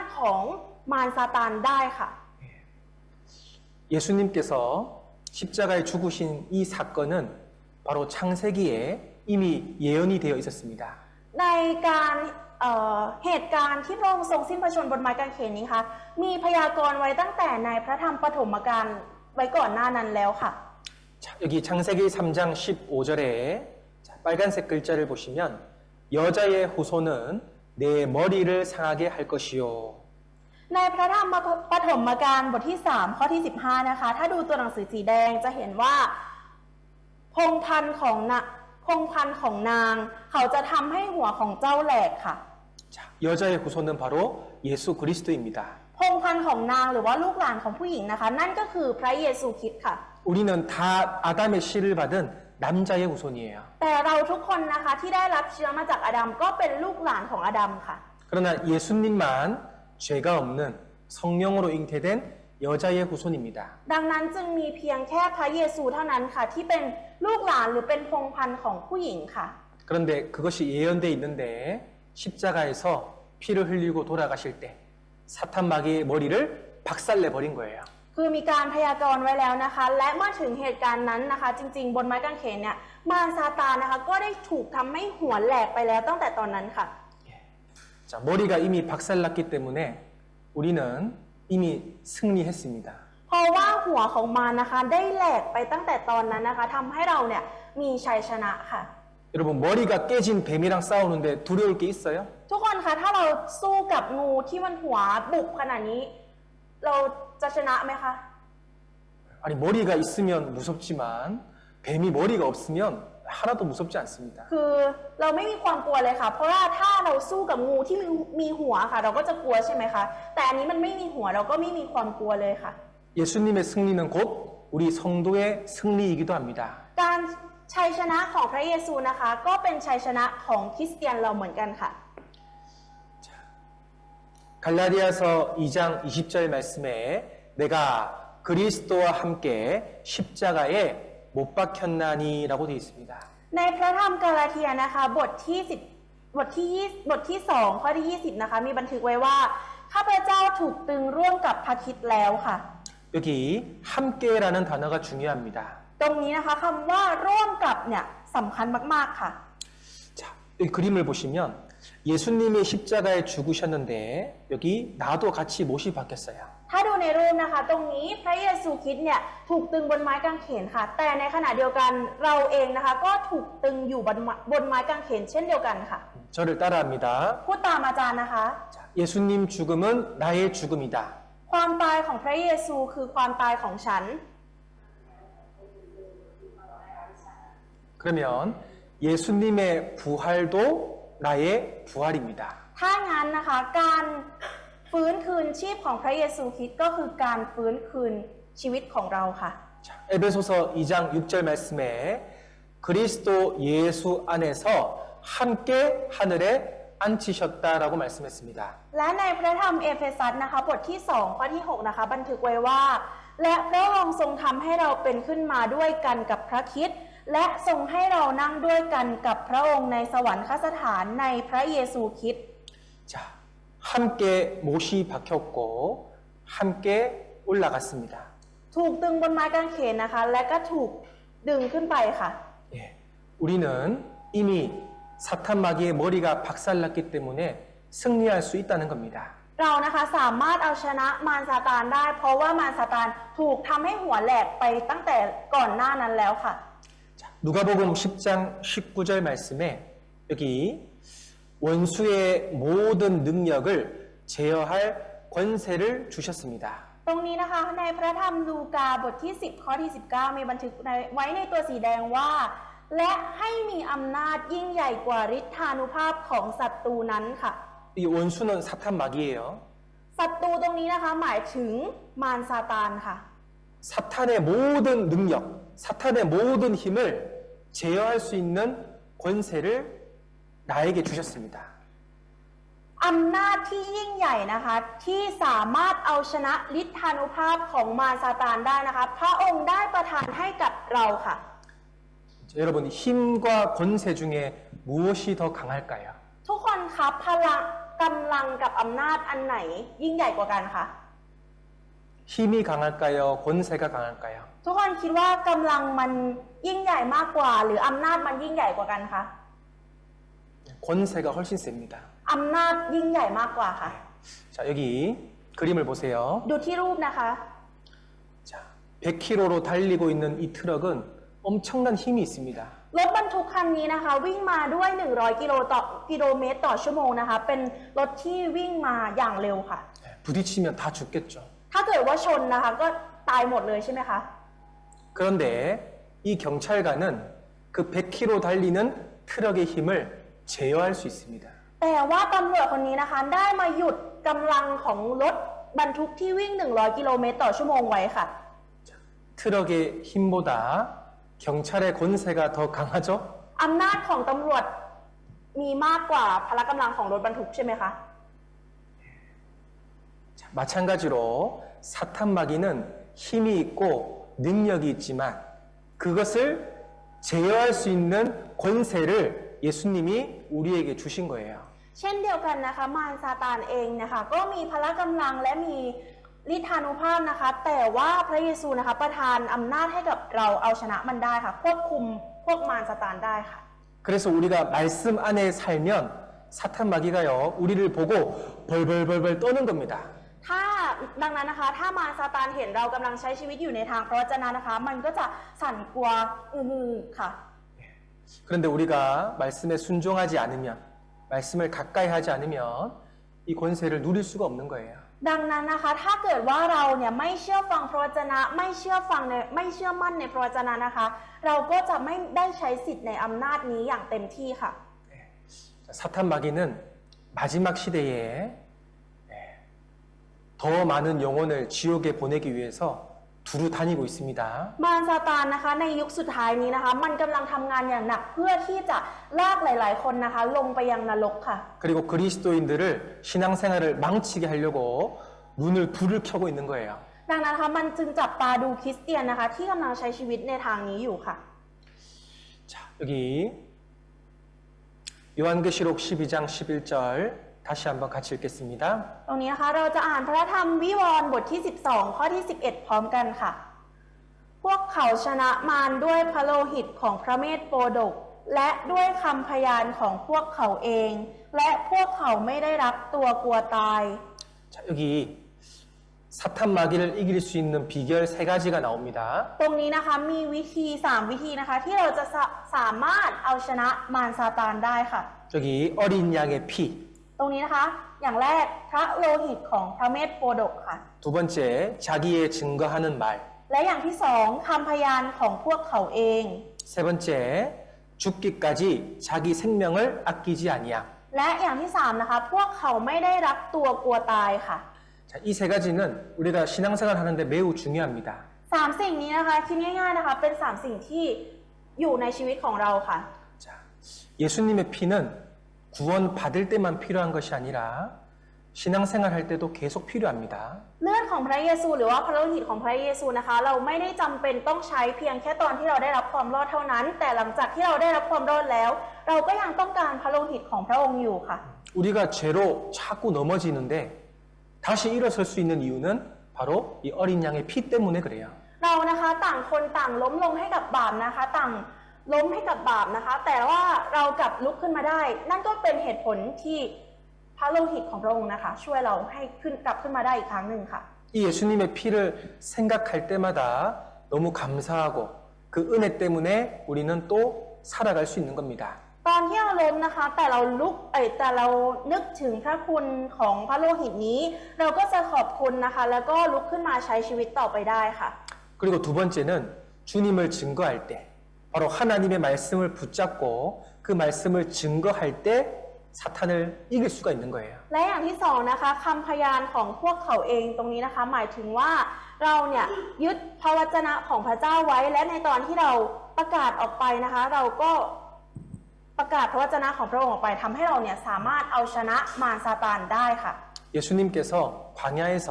จของมารซาตานได้ค่ะ 예수님께서 십자가에 죽으신 이 사건은 바로 창세기에 이미 예언이 되어 있었습니다. ในการเหตุการณ์ที่พระองค์ทรงสิ้นพระชนม์บนไม้กางเขนนี้ค่ะมีพยากรณ์ไว้ตั้งแต่ในพระธรรมปฐมกาลไว้ก่อนหน้านั้นแล้วค่ะ 자, 여기 창세기 3장 15절에 빨간색 글자를 보시면 여자의 후손은 내 머리를 상하게 할 것이요. ในพระธรรมปฐมกาลบทที่3ข้อที่15นะคะถ้าดูตัวหนังสือสีแดงจะเห็นว่าพงศ์พันธุ์ งค์พันธุ์ของนาง เขาจะทำให้หัวของเจ้าแหลกค่ะ 자, 여자의 후손은 바로 예수 그리스도입니다. พงศ์พันธุ์ของนางหรือว่าลูกหลานของผู้หญิงนะคะ นั่นก็คือพระเยซูคริสต์ค่ะ 우리는 다 아담의 씨를 받은 남자의 후손이에요. แต่เราทุกคนนะคะที่ได้รับเชื้อมาจากอาดัมก็เป็นลูกหลานของอาดัมค่ะ 그러나 예수님만 죄가 없는 성령으로 잉태된 여자의 후손입니다. ดังนั้นจึงมีเพียงแค่พระเยซูเท่านั้นค่ะ ที่เป็นลูกหลานหรือเป็นพงศ์พันธุ์ของผู้หญิงค่ะ 그런데 그것이 예언돼 있는데 십자가에서 피를 흘리고 돌아가실 때 사탄 마귀의 머리를 박살내 버린 거예요. คือมีการพยากรณ์ไว้แล้วนะคะ และเมื่อถึงเหตุการณ์นั้นนะคะ จริงๆ บนไม้กางเขนเนี่ยมารซาตานนะคะก็ได้ถูกทำให้หัวแหลกไปแล้วตั้งแต่ตอนนั้นค่ะ 자, 머리가 이미 박살났기 때문에 우리는 이미 승리했습니다. เพราะว่าหัวของมารนะคะได้แหลกไปตั้งแต่ตอนนั้นนะคะทำให้เราเนี่ยมีชัยชนะค่ะ 여러분 머리가 깨진 뱀이랑 싸우는데 두려울 게 있어요? ทุกคนคะถ้าเราสู้กับงูที่มันหัวบุกขนาดนี้ เราจะชนะไหมคะ 아니 머리가 있으면 무섭지만 뱀이 머리가 없으면 하나도 무섭지 않습니다. คือเราไม่มีความกลัวเลยค่ะ เพราะว่าถ้าเราสู้กับงูที่มีหัวค่ะ เราก็จะกลัวใช่ไหมคะแต่อันนี้มันไม่มีหัวเราก็ไม่มีความกลัวเลยค่ะ 예수님의 승리는 곧 우리 성도의 승리이기도 합니다. การชัยชนะของพระเยซูนะคะ ก็เป็นชัยชนะของคริสเตียนเราเหมือนกันค่ะ 갈라디아서 2장 20절 말씀에 내가 그리스도와 함께 십자가에 못 박혔나니라고 되어 있습니다. ในพระธรรมกาลาเทียนะคะบทที่2ข้อที่20นะคะมีบันทึกไว้ว่าข้าพเจ้าถูกตึงร่วมกับพระคริสต์แล้วค่ะ 여기 함께라는 단어가 중요합니다. ตรงนี้นะคะคำว่าร่วมกับเนี่ยสำคัญมากๆค่ะ 자, 이 그림을 보시면 예수님이 십자가에 죽으셨는데 여기 나도 같이 못이 박혔어요. ถ้าดูในรูปนะคะ ตรงนี้พระเยซูคริสต์เนี่ยถูกตึงบนไม้กางเขนค่ะ แต่ในขณะเดียวกันเราเองนะคะ ก็ถูกตึงอยู่บนไม้กางเขนเช่นเดียวกันค่ะ 저를 따라합니다. พูดตามอาจารย์นะคะ 자, 예수님 죽음은 나의 죽음이다. ความตายของพระเยซูคือความตายของฉัน 그러면 예수님의 부활도 나의 부활입니다. ถ้างั้นนะคะการฟื้นคืนชีพของพระเยซูคริสต์ก็คือการฟื้นคืนชีวิตของเราค่ะ 자, 에베소서 2장 6절 말씀에 그리스도 예수 안에서 함께 하늘에 앉히셨다라고 말씀했습니다. และในพระธรรมเอเฟซัสนะคะบทที่2ข้อที่6นะคะบันทึกไว้ว่า และพระองค์ทรงทำให้เราเป็นขึ้นมาด้วยกันกับพระคริสต์และทรงให้เรานั่งด้วยกันกับพระองค์ในสวรรคสถานในพระเยซูคริสต์ 자, 함께 못이 박혔고 함께 올라갔습니다. ถูกตึงบนไม้กางเขนนะคะ และก็ถูกดึงขึ้นไปค่ะ 예, 우리는 이미 사탄 마귀의 머리가 박살났기 때문에 승리할 수 있다는 겁니다. เรานะคะสามารถเอาชนะมารซาตานได้ เพราะว่ามารซาตานถูกทำให้หัวแหลกไปตั้งแต่ก่อนหน้านั้นแล้วค่ะ 자, 누가복음 10장 19절 말씀에 여기 원수의 모든 능력을 제어할 권세를 주셨습니다. ตรงนี้นะคะในพระธรรมลูกาบทที่10ข้อที่19มีบันทึกไว้ในตัวสีแดงว่า และให้มีอำนาจยิ่งใหญ่กว่าฤทธานุภาพของศัตรูนั้นค่ะ 이 원수는 사탄 마귀예요. ศัตรูตรงนี้นะคะหมายถึงมารซาตานค่ะ 사탄의 모든 능력, 사탄의 모든 힘을 제어할 수 있는 권세를 나에게 주셨습니다. อำนาจที่ยิ่งใหญ่นะคะที่สามารถเอาชนะฤทธานุภาพของมารซาตานได้นะคะพระองค์ได้ประทานให้กับเราค่ะ 자, 여러분 힘과 권세 중에 무엇이 더 강할까요? ทุกคนครับพลังกำลังกับอำนาจอันไหนยิ่งใหญ่กว่ากันคะ 힘이 강할까요? 권세가 강할까요? ทุกคนคิดว่ากำลังมันยิ่งใหญ่มากกว่า หรืออำนาจมันยิ่งใหญ่กว่ากันคะ 권세가 훨씬 셉니다. อำนาจยิ่งใหญ่มากกว่าค่ะ 자, 여기 그림을 보세요. ดูที่รูปนะคะ 자, 100km로 달리고 있는 이 트럭은 엄청난 힘이 있습니다. รถบรรทุกคันนี้นะคะวิ่งมาด้วย100กิโลเมตรต่อชั่วโมงนะคะเป็นรถที่วิ่งมาอย่างเร็วค่ะ 부딪히면 다 죽겠죠. ถ้าเกิดว่าชนนะคะก็ตายหมดเลยใช่ไหมคะ 그런데 이 경찰관은 그 100km 달리는 트럭의 힘을 제어할 수 있습니다. แต่ว่าตำรวจคนนี้นะคะได้มาหยุดกำลังของรถบรรทุกที่วิ่ง 100 กิโลเมตรต่อชั่วโมงไว้ค่ะ 트럭의 힘보다 경찰의 권세가 더 강하죠? อำนาจของตำรวจมีมากกว่าพละกำลังของรถบรรทุกใช่ไหมคะ 자, 마찬가지로 사탄 마귀는 힘이 있고 능력이 있지만 그것을 제어할 수 있는 권세를 예수님이 우리에게 주신 거예요. เช่นเดียวกันนะคะมารซาตานเองนะคะก็มีพละกำลังและมีฤทธานุภาพนะคะ แต่ว่าพระเยซูนะคะประทานอำนาจให้กับเราเอาชนะมันได้ค่ะควบคุมพวกมารซาตานได้ค่ะ 그래서 우리가 말씀 안에 살면 사탄 마귀가요 우리를 보고 벌벌벌벌 떠는 겁니다. ถ้าดังนั้นนะคะถ้ามารซาตานเห็นเรากำลังใช้ชีวิตอยู่ในทางพระวจนะนะคะ มันก็จะสั่นกลัวค่ะ 그런데 우리가 말씀에 순종하지 않으면 말씀을 가까이 하지 않으면 이 권세를 누릴 수가 없는 거예요. ดังนั้นนะคะถ้าเกิดว่าเราเนี่ยไม่เชื่อฟังพระวจนะไม่เชื่อมั่นในพระวจนะนะคะ เราก็จะไม่ได้ใช้สิทธิ์ในอำนาจนี้อย่างเต็มที่ค่ะ 사탄 마귀는 마지막 시대에 더 많은 영혼을 지옥에 보내기 위해서 두루 다니고 있습니다. มารซาตานนะคะในยุคสุดท้ายนี้นะคะ มันกำลังทำงานอย่างหนักเพื่อที่จะลากหลายๆ คนนะคะ ลงไปยังนรกค่ะ 그리고 그리스도인들을 신앙생활을 망치게 하려고 눈을 불을 켜고 있는 거예요. ดังนั้นนะคะมันจึงจับตาดูคริสเตียนนะคะ ที่กำลังใช้ชีวิตในทางนี้อยู่ค่ะ 자, 여기 요한계시록 12장 11절 다시 한번 같이 읽겠습니다. ตรงนี้นะคะเราจะอ่านพระธรรมวิวรณ์บทที่ 12 ข้อที่ 11 พร้อมกันค่ะ พวกเขาชนะมารด้วยพระโลหิตของพระเมธโปดก และด้วยคำพยานของพวกเขาเอง และพวกเขาไม่ได้รักตัวกลัวตาย 자, 여기 사탄 마귀를 이길 수 있는 비결 세 가지가 나옵니다. ตรงนี้นะคะมีวิธี 3 วิธีนะคะ ที่เราจะสามารถเอาชนะมารซาตานได้ค่ะ 여기 어린 양의 피, ตรงนี้นะคะอย่างแรกพระโลหิตของพระเมธโปดกค่ะ 두 번째 자기의 증거하는 말, และอย่างที่ 2คำพยานของพวกเขาเอง 세 번째 죽기까지 자기 생명을 아끼지 아니함. และอย่างที่ 3นะคะพวกเขาไม่ได้รักตัวกลัวตายค่ะ 자, 이 세 가지는 우리가 신앙생활 하는데 매우 중요합니다. 3 สิ่งนี้นะคะคิดง่ายๆนะคะเป็น3 สิ่งที่อยู่ในชีวิตของเราค่ะ 자, 예수님의 피는 구원 받을 때만 필요한 것이 아니라 신앙생활 할 때도 계속 필요합니다. เลือดของพระเยซูหรือว่าพระโลหิตของพระเยซูนะคะ เราไม่ได้จำเป็นต้องใช้เพียงแค่ตอนที่เราได้รับความรอดเท่านั้น แต่หลังจากที่เราได้รับความรอดแล้ว เราก็ยังต้องการพระโลหิตของพระองค์อยู่ค่ะ 우리가 죄로 자꾸 넘어지는데 다시 일어설 수 있는 이유는 바로 이 어린 양의 피 때문에 그래요. เรานะคะต่างคนต่างล้มลงให้กับบาปนะคะ ต่างล้มให้กับบาปนะคะ แต่ว่าเรากลับลุกขึ้นมาได้ นั่นก็เป็นเหตุผลที่พระโลหิตของพระองค์นะคะ ช่วยเราให้กลับขึ้นมาได้อีกครั้งหนึ่งค่ะ 이 예수님의 피를 생각할 때마다 너무 감사하고 그 은혜 때문에 우리는 또 살아갈 수 있는 겁니다. ตอนที่เราล้มนะคะแต่เรานึกถึงพระคุณของพระโลหิตนี้ เราก็จะขอบคุณนะคะ แล้วก็ลุกขึ้นมาใช้ชีวิตต่อไปได้ค่ะ 그리고 두 번째는 주님을 증거할 때 바로 하나님의 말씀을 붙잡고 그 말씀을 증거할 때 사탄을 이길 수가 있는 거예요. และอย่างที่ 2นะคะคำพยานของพวกเขาเองตรงนี้นะคะ หมายถึงว่าเราเนี่ยยึดพระวจนะของพระเจ้าไว้ และในตอนที่เราประกาศออกไปนะคะ เราก็ประกาศพระวจนะของพระองค์ออกไปทำให้เราเนี่ยสามารถเอาชนะมารซาตานได้ค่ะ 예수님께서 광야에서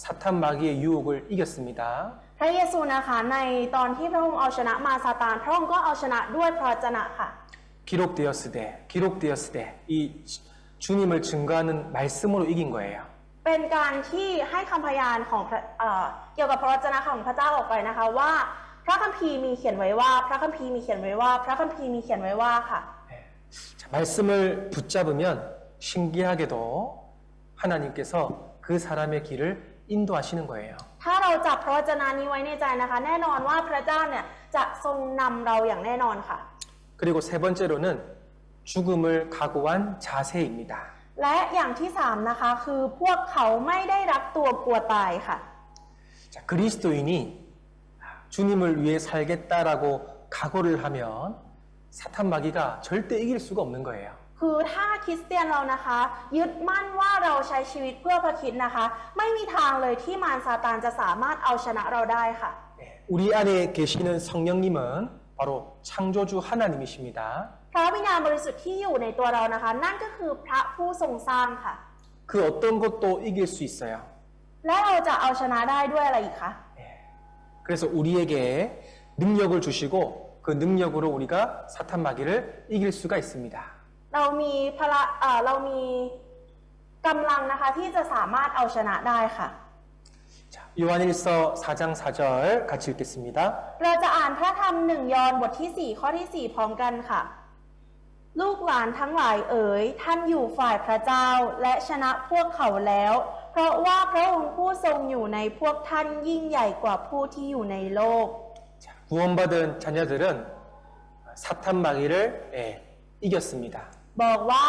사탄 마귀의 유혹을 이겼습니다. พระเยซูนะคะในตอนที่พระองค์เอาชนะมารซาตานพระองค์ก็เอาชนะด้วยพระวจนะค่ะ 기록되었으되 이 주님을 증거하는 말씀으로 이긴 거예요. เป็นการที่ให้คำพยานของเกี่ยวกับพระวจนะของพระเจ้าออกไปนะคะว่าพระคัมภีร์มีเขียนไว้ว่าพระคัมภีร์มีเขียนไว้ว่าพระคัมภีร์มีเขียนไว้ว่าค่ะ 자, 말씀을 붙잡으면 신기하게도 하나님께서 그 사람의 길을 인도하시는 거예요. ถ้าเราจับพระวจนะนี้ไว้ในใจนะคะ แน่นอนว่าพระเจ้าเนี่ยจะทรงนำเราอย่างแน่นอนค่ะ 그리고 세 번째로는 죽음을 각오한 자세입니다. และอย่างที่ 3นะคะคือพวกเขาไม่ได้รักตัวกลัวตายค่ะ 자, 그리스도인이 주님을 위해 살겠다라고 각오를 하면 사탄 마귀가 절대 이길 수가 없는 거예요. คือถ้าคริสเตียนเรานะคะยึดมั่นว่าเราใช้ชีวิตเพื่อพระคริสต์นะคะ ไม่มีทางเลยที่มารซาตานจะสามารถเอาชนะเราได้ค่ะ 우리 안에 계시는 성령님은 바로 창조주 하나님이십니다. พระวิญญาณบริสุทธิ์ที่อยู่ในตัวเรานะคะ นั่นก็คือพระผู้ทรงสร้างค่ะ 그 어떤 것도 이길 수 있어요. และเราจะเอาชนะได้ด้วยอะไรอีกคะ 그래서 우리에게 능력을 주시고 그 능력으로 우리가 사탄 마귀를 이길 수가 있습니다. เรามีเรามีกำลังนะคะที่จะสามารถเอาชนะได้ค่ะ 자, 요한일서 4장 4절 같이 읽겠습니다. เราจะอ่านพระธรรม1 ยอห์นบทที่ 4 ข้อที่ 4 พร้อมกันค่ะ ลูกหลานทั้งหลายเอ๋ยท่านอยู่ฝ่ายพระเจ้าและชนะพวกเขาแล้ว เพราะว่าพระองค์ผู้ทรงอยู่ในพวกท่านยิ่งใหญ่กว่าผู้ที่อยู่ในโลก 자, 구원받은 자녀들은 사탄 마귀를 이겼습니다. บอกว่า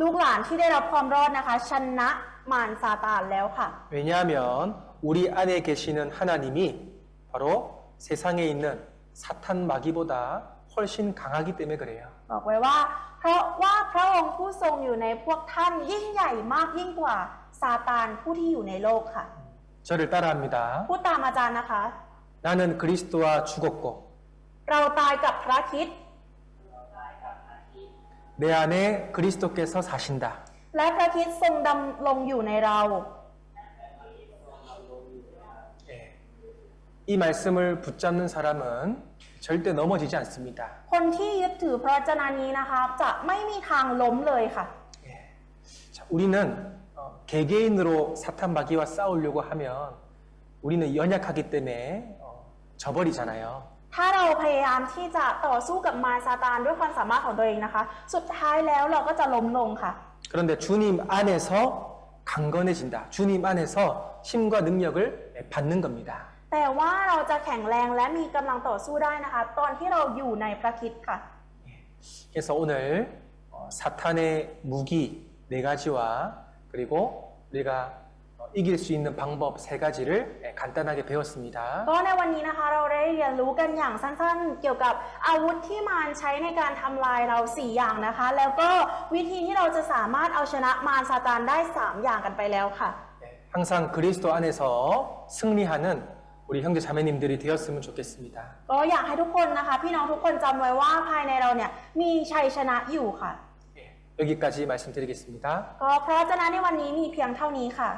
ลูกหลานที่ได้รับความรอดนะคะชนะมารซาตานแล้วค่ะ 왜냐하면 우리 안에 계시는 하나님이 바로 세상에 있는 사탄 마귀보다 훨씬 강하기 때문에 그래요. บอกไว้ว่าเพราะว่าพระองค์ผู้ทรงอยู่ในพวกท่านยิ่งใหญ่มากยิ่งกว่าซาตานผู้ที่อยู่ในโลกค่ะ 저를 따라합니다. พูดตามอาจารย์นะคะ 나는 그리스도와 죽었고 เราตายกับพระคริสต์ 내 안에 그리스도께서 사신다. และพระคริสต์ทรงดำรงอยู่ในเรา 이 말씀을 붙잡는 사람은 절대 넘어지지 않습니다. คนที่ยึดถือพระวจนะนี้นะคะจะไม่มีทางล้มเลยค่ะ 자, 우리는 개개인으로 사탄 마귀와 싸우려고 하면 우리는 연약하기 때문에 져버리잖아요. ถ้าเราพยายามที่จะต่อสู้กับมารซาตานด้วยความสามารถของตัวเองนะคะ สุดท้ายแล้วเราก็จะล้มลงค่ะ 그런데 주님 안에서 강건해진다. 주님 안에서 힘과 능력을 받는 겁니다. แต่ว่าเราจะแข็งแรงและมีกำลังต่อสู้ได้นะคะ ตอนที่เราอยู่ในพระคริสต์ค่ะ 그래서 오늘 사탄의 무기 4가지와 그리고 우리가 이길 수 있는 방법 3가지를 간단하게 배웠습니다. ก็ในวันนี้นะคะเราได้เรียนรู้กันอย่างสั้นๆ เกี่ยวกับอาวุธที่มารใช้ในการทำลายเรา4อย่างนะคะ แล้วก็วิธีที่เราจะสามารถเอาชนะมารซาตานได้3อย่างกันไปแล้วค่ะ 항상 그리스도 안에서 승리하는 우리 형제 자매님들이 되었으면 좋겠습니다. ก็อยากให้ทุกคนนะคะ พี่น้องทุกคนจำไว้ว่าภายในเราเนี่ยมีชัยชนะอยู่ค่ะ 여기까지 말씀드리겠습니다. ก็พระวจนะในวันนี้มีเพียงเท่านี้ค่ะ